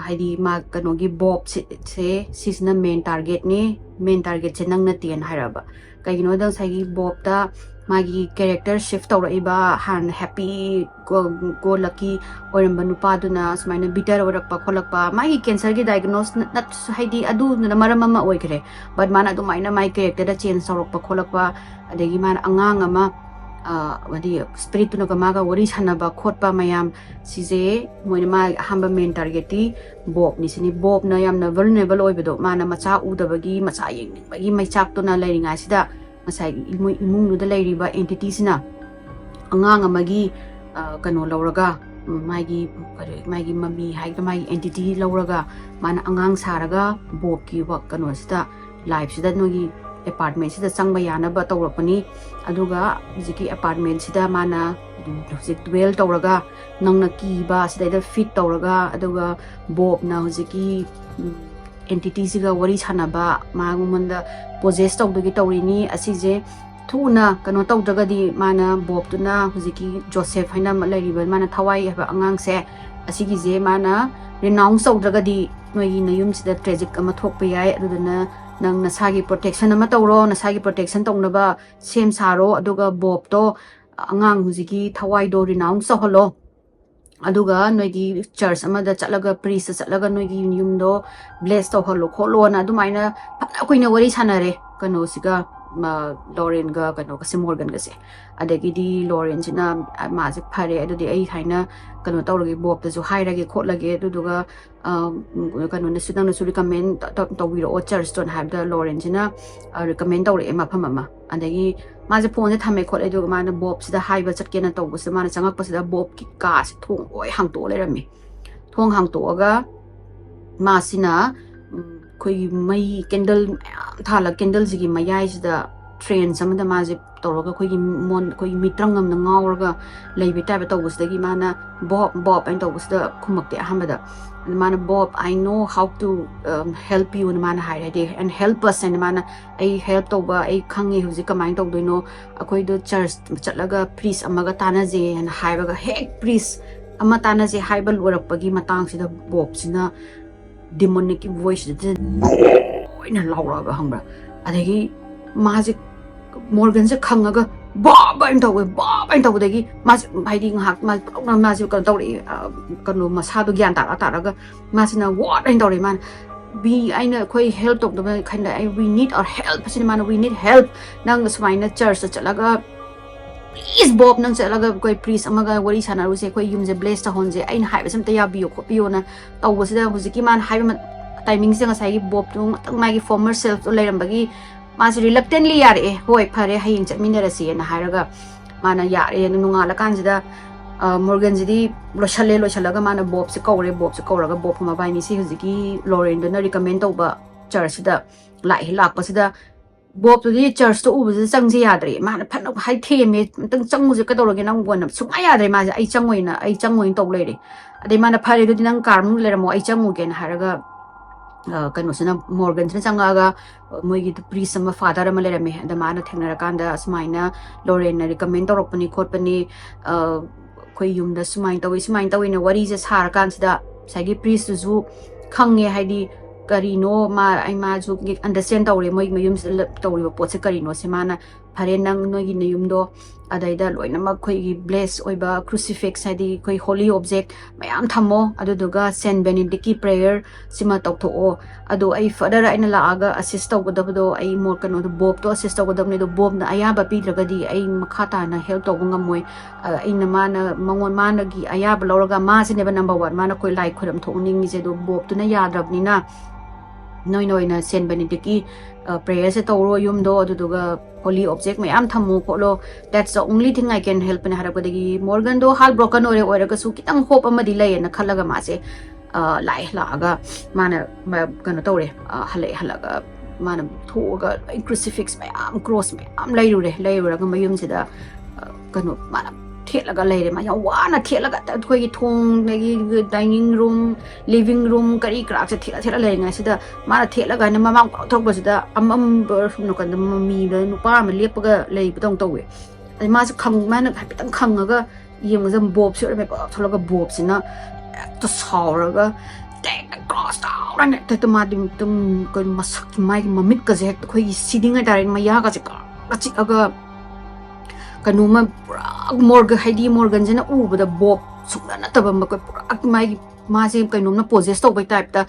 haidi ma kano gi bob se sisna main target se nang na tian hairaba kai no da sai gi bob da magi character shift tawraiba han happy go lucky oiramba nupa duna smaina bitter orakpa kholakpa magi cancer gi diagnose nat haidi adu na maramama oikre but mana du maina mai character da change tawrakpa kholakpa adegi mana angang ama wadi spirit tuna maga wari sanaba khotpa mayam sije moina ma hamba main target ti bob ni sini bob na yamna vulnerable oibedo mana macha udabagi macha yengningbagi mai chak tuna leiringa sida masai imung da leiriba entity sina angang amagi kano lauraga magi mami hai ka mai entity lauraga mana angang saraga bob ki wa kano sida life sida nogi apartment sida changba yana ba tawrapani aduga hujiki apartment sida mana hujik dwell tawraga nangna ki ba sida da fit tawraga aduga bob na hujiki entity siga wari sanaba magumanda possess tawdugi tawrini asije thuna kano tawdagadi mana bob tuna hujiki Joseph haina malariba mana thawai haba angang se asigi je mana renounce tawdagadi noi nayum sida tragic ama thokpa yai adudana nang nasagi protection ama tawro nasagi protection tawnaba sem saro aduga bob to angang hujiki thawai do renounce holo aduga noigi church amada chatlaga priest chatlaga noigi yumdo bless to holo kholo na adumaina phana koina wari sanare kano siga Lauren ga kano ka Morgan ga se adagi di Lauren sina ma se phare adudi ai haina kano tawragi bob ta ju hairage khotlage aduduga kano na sudang na su recommend tawiro o church ton have the Lauren sina recommend tawre ma phamama adagi ma je phone se thame khot aduga mana bob sida haiba chatke na tawbu se mana changak pasida bob ki ka se thong oi hang to lerami thong hang to aga ma sina koi mai candle thala candle jigi mayai sida train samada ma je tawraga koi mitrangam na ngawraga leibi type tawbusdagi mana bob and tawbusda khumakte ahamada mana bob I know how to help you mana hairade and help us and mana ai help tawba ai khangi huji kamai tawdoino akoi do church chatlaga priest amaga tanaje and haibaga hek priest ama tanaje haibal orakpagi matang sida bob sina demonic voice oina lauraga hambra adagi maje Morgan se khangaga bob anh tàu bob anh tàu đấy mà hay đi học mà chịu cần tàu đấy cần mà sao tôi gian tạ ra cái mà xin là what anh tàu đấy mà we anh là khơi help tụng tụng kind of we need our help xin mà we need help nang smai na church cha laga please bob nang cha laga khơi priest amaga wari sana ru se khơi yum je bless ta hon je ain hai ba sam ta ya bio ko pio na tàu ba sida huziki man hai ba timing se ngasai bob tung mai gi former self to leiram bagi मासे reluctantly यारे होय फरे हयिंग चटमिनरसी ना हायरगा माना यारे नुंगाला कांजिदा Morgan जिदी लोछलगा माना Bob से कौरगा Bob मा बाइनी से हुजिकी लोरेन दना रिकमेंड तौबा चर्च दा लाकपसिदा बॉब तो दी चर्च तो उबसे चंगजे याद्रे माना फन हाय थेमे तंग चंगुजे कदौरगे नंग वन सुमा याद्रे माजे आई चंगोइन तौ लेरे अदे माना फरे दु नंग कारमु लेरमो आई चंगुगेन हायरगा कनोसना मोर्गन चंगागा मोगी प्रीस फादर लेरमे माना थेनरकान सुमाइना लोरेन रिकमेंड तौरपनी खोटपनी अखोई यूम सुमाइन तौन वरी से सारकान सागी प्रीसु खंगे हाइदी करीनो माजु अंडरस्टैंड तौरे मोई मयूम तौरीब पोसे करीनो से माना फरे नंग नोगी नयुमदो अदाइदा लोइनमक खोई ब्लेस ओइबा क्रूसिफिक्स हाइदी खोई होली ऑब्जेक्ट मयाम थमो अदुदुगा सेंट बेनेडिक्ट की प्रेयर सिमा तौथो अदो आई फर्दर आइना लागा असिस्ट तौगदबदो आई मोर कनो दो बोब तो असिस्ट तौगदबने दो बोब ना अयाबा पीद्रगदी आई मखाता ना हेल्प तौब ngमोय आइना माना मंगोन माना गी अयाबा लौरगा मा सिनेबा नंबर 1 माना कोई लाइक खुरम थोनिंग जे दो बोब तुना याद्रबनिना नोइना सेंट बेनेडिक्ट की प्रेयर से तौरो युमदो अदुदुगा होली ऑब्जेक्ट मैम थमो खोलो that's the only thing I can help ने हरपदगी मोर्गन दो हाल ब्रोकन ओरेगसु कितंग होप अमदि लयना खलगा मासे लागा माना कनो तौरे हलगा माना थोगा क्रूसिफिक्स मैम क्रॉस मैम लैरुरगा मयुमसिदा कनो माना थेलगा लेरे मा वाना थेलगा तखोगी थोंगी डाइनिंग रूम लिविंग रूम करी क्राक से थेला लेंगा सिदा माना थेलगा न ममांग थोकबसिदा अमम नो कन ममी नुपा म लेपगा लेबदों तौवे अदि मास खंग माना हाइतंग खंगगा यंगजम बॉब से मे थोलगा बॉब सिना तो सावरगा टेक द क्रॉस डाउन त मादिम तुम कोन मसक माइ ममित का जे खोई सीडिंग डायरेक्ट मया का चिका कनुमा मोर्ग हाइदी मोर्गन जना उबदा बॉब सुना नतब मको पुरा माइ मासे कनुमना पोजेस तौबै टाइप ता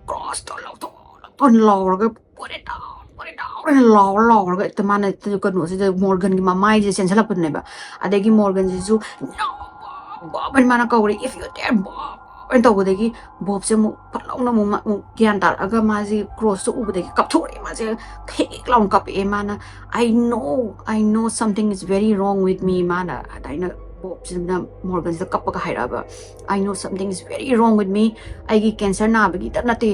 क्रॉस तो लौरगा पुरे डाउन लौरगा त माने त कनु से मोर्गन की माइ जे सेंसला पनेबा अदेगी मोर्गन जिसु बॉब माना कौरे इफ यू देयर बॉब तौबदगी बॉब से मु फलौना मु ज्ञान तारगा माजे क्रॉस तो उबदगी कपथोरे माजे हेक लाउन कपे माना I know something is very wrong with me माना अदाइना बॉब से मोर्गन से कपका हाइराबा I know something is very wrong with me आईगी कैंसर नाबगी तनते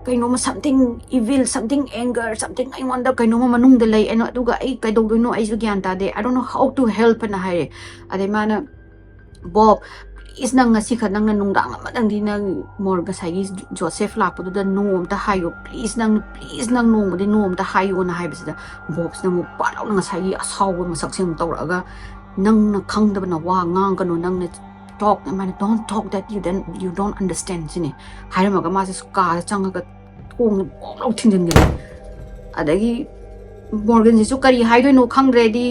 कइनोमा something evil something anger something I want कइनोमा मनुंग द लay एनो अदुगा आई कइदौदोनो आइसु ज्ञान तादे I don't know how to help ना हाइरे अदे माना Bob is nang ngasi kha nang na nungdang amadang di nang morga sagi Joseph lakpo da noom ta hayo please nang noom de noom ta hayo na haibasida bobs na mo palaw nang sagi asaw mo saksing tawraga nang na khang da na wa ngang kanu nang na talk man don't talk that you don't understand sini hairama ga ma se ka changa ga thong law thingdin ge adagi morgan ji su kari haidoi no khang ready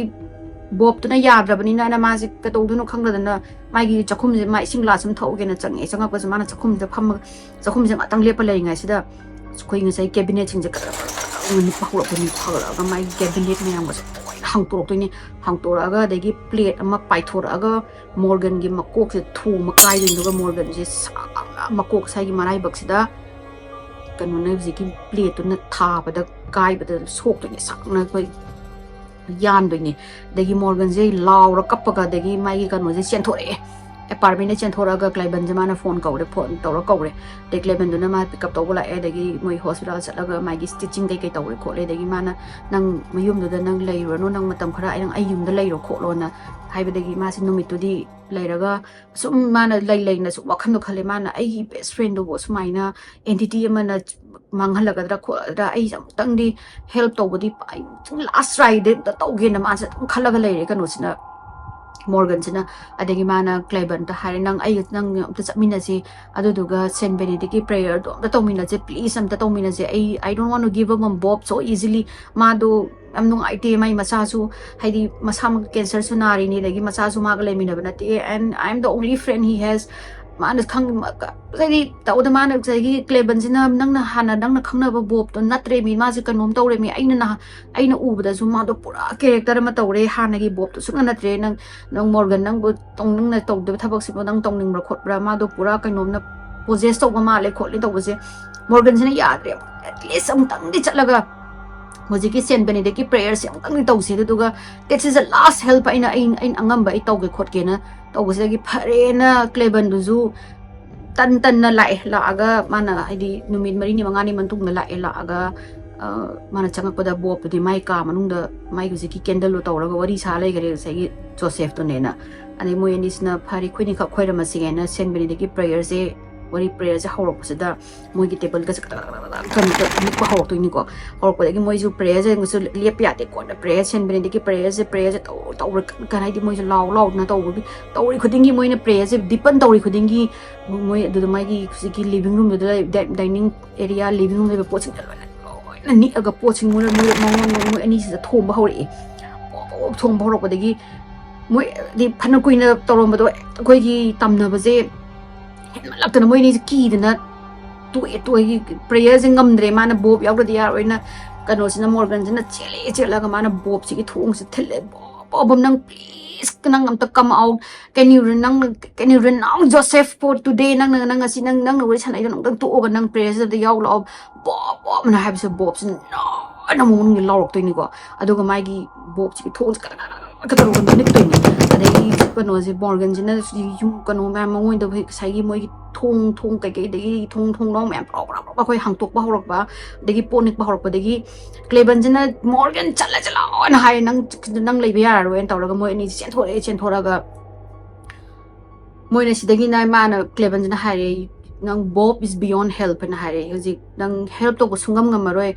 Bob तो याद्रबनी ना मासे कतौदनो खंगदना मागी चखुम जे माइ सिंगला सम थौगेना चंगे चंगा पस माना चखुम जे फम चखुम जे अतंग लेप लेंगा सिदा खोइ ngसै कैबिनेट सिंग जे नि पाहुर पनि फगरगा माइ कैबिनेट ने हमस हांतोरतोनि हांतोरगा देगी प्लेट अमा पाइथोरगा मोर्गन गी मकोक से थु मकाइ दिनगा मोर्गन जे मकोक साइगी माराइ बक्सिदा कनुने जिकी प्लेट तो न थाबदा काइबदा सोक्तोनि sakna कोइ यान दोइने देगी मोर्गन जे लाउर कपगा देगी माइगी कनो जे चेंथोरे अपार्टमेंट चेंथोरगा क्लाइबन जमाना फोन कौरे दे क्लाइबन दुना मा पिकअप तौबला ए देगी मोइ हॉस्पिटल चलगा माइगी स्टिचिंग कई तौरे खोले देगी माना नंग मयुम दुदा नंग लेइरो नो नंग मतम खरा आई युम द लेइरो खोलोना हाइबदेगी मासे नुमितुदी लेरगा सुम माना लेइना सु वखन नो खले माना आई बेस्ट फ्रेंड दो सुमाइना एंटिटी अमना मांगहलगदरा खोदरा आई समतंगदी हेल्प तौबदी पाइ लास्ट राइड द तौगे न मासे खलगा लेरे कनोसिना Morgan adagi mana Cleban ta hari nang ay nang ta samina si aduduga Saint Benedict prayer do ta tomina je please am ta tomina je I don't want to give up on Bob so easily mado am nung IT mai masasu haidi masam cancer sunari ni lagi masasu magale mina banati and I'm the only friend he has mana khang sai ta oda mana sai Cleban sina nang na hana nang na khang na Bob to natre mi ma se kanom tawre mi aina ubda su ma do pura character ma tawre hana gi Bob to sunga natre nang Morgan nang bu tong nang na tawde thabak si nang tong ning ra khot bra ma do pura kainom na possess to ma le khot le to se Morgan sina yadre at least am tang di chatlaga Mojiki Saint Benedict prayer si ang tang tawsi duga this is the last help aina angamba I tawge khot ke na tawse gi phare na Cleban duzu tan na lae laaga mana haidi numit mari ni mangani mantung na lae laaga mana changa pada Bob di mai ka manung da mai gi candle lo tawraga wari sa lai gare sai Joseph to nena ani mo yanis na phari khuni ka khoira ma sigena Saint Benedict prayer se wari prayer se horok sada mo gi table ka kan ko horok to ni ko horok ko gi mo ju prayer se ngus liep ya te ko na prayer Saint Benedict prayer se taw kan hai di mo ju law na taw gi tawri khudingi mo na prayer se dipan tawri khudingi mo du mai gi living room da dining area living room le po ching na ni aga po ching mo ani se thom ba hori thom ba horok gi mo di phana kuina tawrom ba do ko gi tamna ba je laptana mo ni ki dina tu prayer jing ngamdre mana Bob yaw da ya roina kano sina Morgan jina chela ga mana Bob si ki thung se thele Bob nang please nang am ta come out can you renounce Joseph for today nang asi nang wari sanai nang tu ga nang prayer da yaw lo Bob na have se Bob sin no mo ngi lawrok to ni ko aduga mai gi Bob si ki thung ka taru ga ni to ni adai kano si Morgan jina yu kano ma mo da sai gi mo thong kai dagi thong long mem ba khoi hang tok ba horok ba dagi ponik ba horok ba dagi Cleban jina Morgan chala na hai nang lei ba ro en tawraga mo ni chen thora ga mo ni sidagi na mana Cleban jina hai nang Bob is beyond help na hai hoji nang help to ko sungam ngamaroi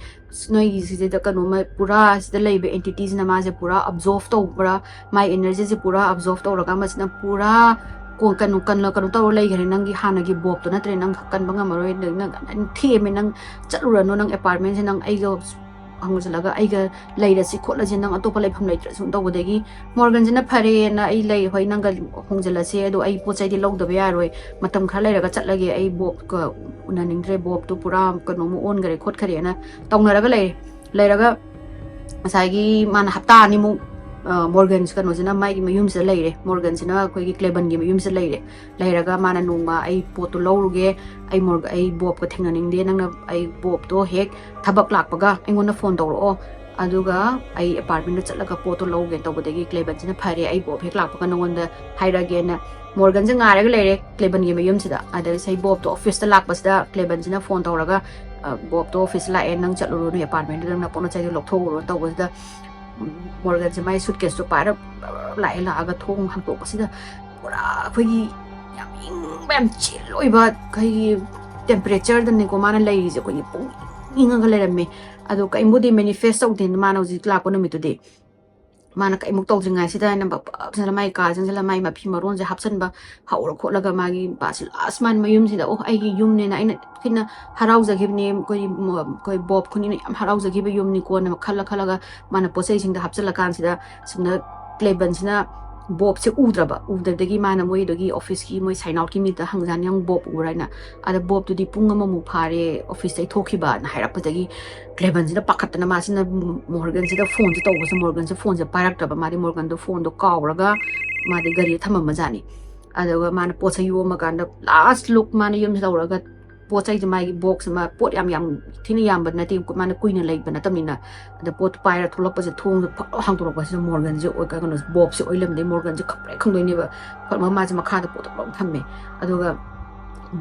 noi gi da kano ma pura sida lei be entities na ma je pura absorb to pura my energy je pura absorb to raga ma sina pura ko kan to lei gari nang gi hana gi Bob to na tre nang kan banga maroi nang theme nang chalura no nang apartment se nang ai go hangusalaga ai ga leira si khotla je nang atopa leifam leitra sun to bodagi Morgan jina phare na ai lei hoi nang ga hongjala se do ai pochai di log da ba yaroi matam kha leira ga chatlage ai Bob ka unaning dre Bob to pura kano mo on gare khot khare na tongna raga leira ga asai gi man hapta ni mu Morgan kano jina mai gi mayum se leire Morgan jina koi gi Cleban gi mayum se leira ga mana nungma ai potu lawruge ai Bob ka thengna ning de nang na ai Bob to hek thabak lak paga engona phone tawro aduga ai apartment da chatlaga potu lawge tawbodagi Cleban jina phare ai Bob hek lak paga nongonda hairage na Morgan jing ngaraga leire Cleban gi mayum sida ada sai Bob to office da lak pasda Cleban jina phone tawraga Bob to office la en nang chatluru ni apartment da na pona chai lok thogro tawbosda Morgan se mai suitcase to para lai la aga thong hang to pasida pura khoi yam bam chil oi ba kai temperature dan ni ko mana lai je ko ni pung inga ga lerame ado kai mudi manifest out din mana uji kla ko no mi to de mana kai muk tong jingai sida na ba sala mai ka sala mai ma phi maron je hapsan ba haur kho laga magi ba sil asman mayum sida oh ai gi yum ne na ina kina harau za gibni koi Bob khuni am harau za gibi yum ni ko na khala ga mana posai sing da hapsala kan sida sumna Cleban sina Bob se udradagi mana moi dogi office ki moi sign out ki mi ta hangjan yang Bob uraina ada Bob to di punga mu phare office tai thoki ba na haira padagi Cleban sina pakat na ma sina Morgan sida phone to was Morgan se phone se parak ta ba mari Morgan do phone do kawraga ma de gari thamma jani ada mana pochai yo ma kan last look mana yum se raga pochai je mai box ma pot yam thini yam ban na ti ko mana kuina lei ban tamina da pot paira thulop pa se thong hang to ba se Morgan je o ka no Bob se oilam de Morgan je khapre khang doi ni ba ma je makha da pot long thamme aduga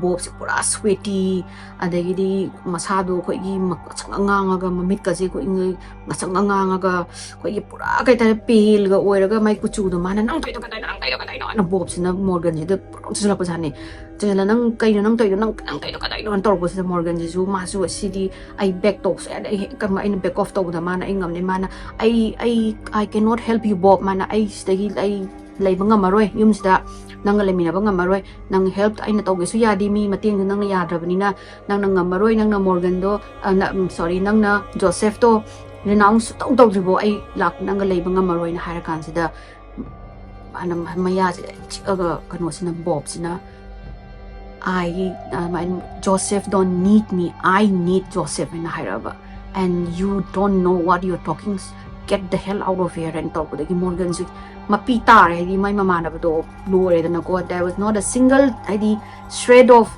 Bob se pura sweaty adagi di masado ko gi nganga ga mamit ka je ko ingai ngasang nganga ga ko gi pura kai ta pil ga oiraga mai kuchu do mana nang toi to ka na Bob se na Morgan je de sala pa jani jela nang kai nang toi to ka dai no tor bo se Morgan je ju ma su city I back to se ai ka ma in back off to da mana ingam ne mana I cannot help you Bob mana I stay ꯂꯩꯕ ꯉꯝꯃꯔꯣꯏ ꯌꯨꯝꯁꯤꯗ ꯅꯪꯒ ꯂꯩꯃꯤꯟꯅꯕ ꯉꯝꯃꯔꯣꯏ ꯅꯪ help ꯑꯩꯅ ꯇꯧꯒꯦꯁꯨ ꯌꯥꯗꯦ ꯃꯤ ꯃꯇꯦꯡꯗꯣ ꯅꯪꯅ ꯌꯥꯗ꯭ꯔꯕꯅꯤꯅ ꯅꯪꯅ ꯉꯝꯃꯔꯣꯏ ꯅꯪꯅ ꯃꯣꯔꯒꯟꯗꯣ ꯁꯣꯔꯤ ꯅꯪꯅ ꯖꯣꯁꯦꯐꯇꯣ ꯔꯤꯅꯥꯎꯟꯁ ꯁꯨꯇꯧ ꯇꯧꯗ꯭ꯔꯤꯕꯣ ꯑꯩ ꯅꯪꯒ ꯂꯩꯕ ꯉꯝꯃꯔꯣꯏꯅ ꯍꯥꯏꯔ ꯀꯥꯟꯁꯤꯗ ꯃꯥꯅ ꯃꯌꯥꯁꯤꯗ ꯆꯤꯛꯑꯒ ꯀꯩꯅꯣꯁꯤꯅ ꯕꯣꯕꯁꯤꯅ Joseph don't need me. I need Joseph in Hiraba. And you don't know what you're talking. Get the hell out of here and talk with the Morgan. Mapita, my mamma, lower than a god. There was not a single shred of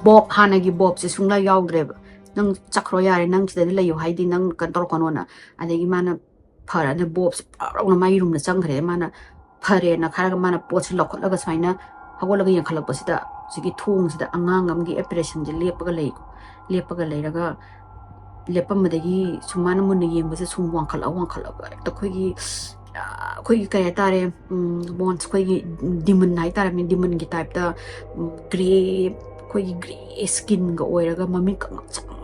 Bob Hanagi Bob, Sisuna Yaudreb. Nung Chakroya and Nung the lay hiding Nung Cantorconona. And the Imana Para the Bobs on my room, the Sangre Mana Pare and a Karamana Pots Lock Lagasina. Hawalaga Kalapasita. Sigi thong sida angang amgi operation je lepaga leiraga lepamdagi sumana mun yengbase sum wankhala ta khoi kaya tare bonds khoi demon nai tare min demon gi type ta gray khoi gray skin ga oiraga mami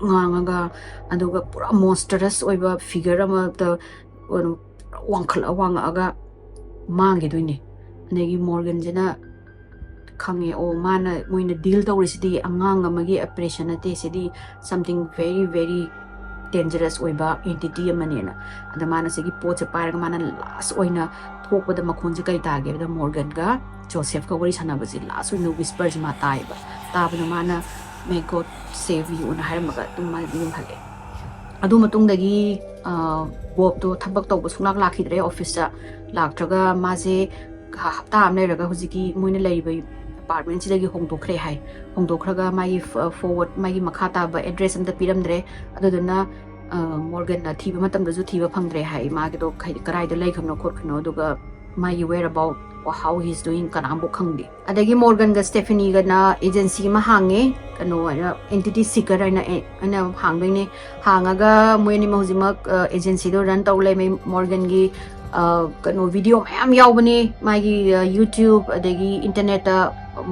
nganga aduga pura monstrous oiba figure ama ta wankhala wanga mangi doini anegi Morgan jena Kangi o mana moina deal tawrisidi angang amagi operation ate sidi something very very dangerous oiba entity amanena ada mana sigi poche paraga mana last oina thokpada makhonje kai tage da Morgan ga Joseph ka wari sanabasi last oina whispers ma taiba tabana mana may God save you na haramaga tumma dum hale adu matungdagi Bob to thabak tawba sungnak lakhidre office ta laktraga maje hapta am leiraga hujiki moina leibai apartment sidagi hongdokre hai hongdokraga mai forward mai makhata ba address amda piramdre aduduna Morgan na thiba matam da ju thiba phangdre hai ma ge do karai da lai khamno khot khno duga mai whereabout or how he's doing kanambo khangdi adagi Morgan ga Stephanie ga na agency ma hange kano entity seeker ana hangdine hangaga moini ma hujima agency do run tawlai mai Morgan gi kano video mayam yaubani magi YouTube adagi internet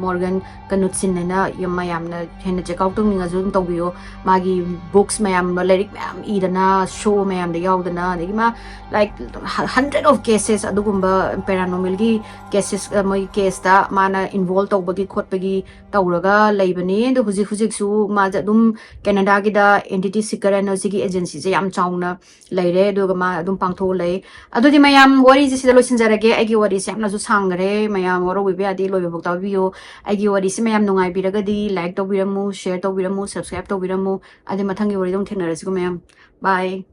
Morgan kanut sinna yamayamna hena check out ning azun tawbiyo magi books mayam lyric mayam idana show mayam da yaudana adagi ma like 100 of cases adugumba paranormal gi cases moi case ta mana involve tawbagi khotbagi tawraga leibani do hujik su ma adum Canada gi da entity seeker and sigi agency je yam chauna leire do ma adum pangtho lei adudi mayam wari ji sida losinjarage agi wari se amna ju sangre mayam waro wibe adi loibe bokta video agi wari se mayam nungai biragadi like to biramu share to biramu subscribe to biramu adi mathangi wari dong theknarasigo mayam bye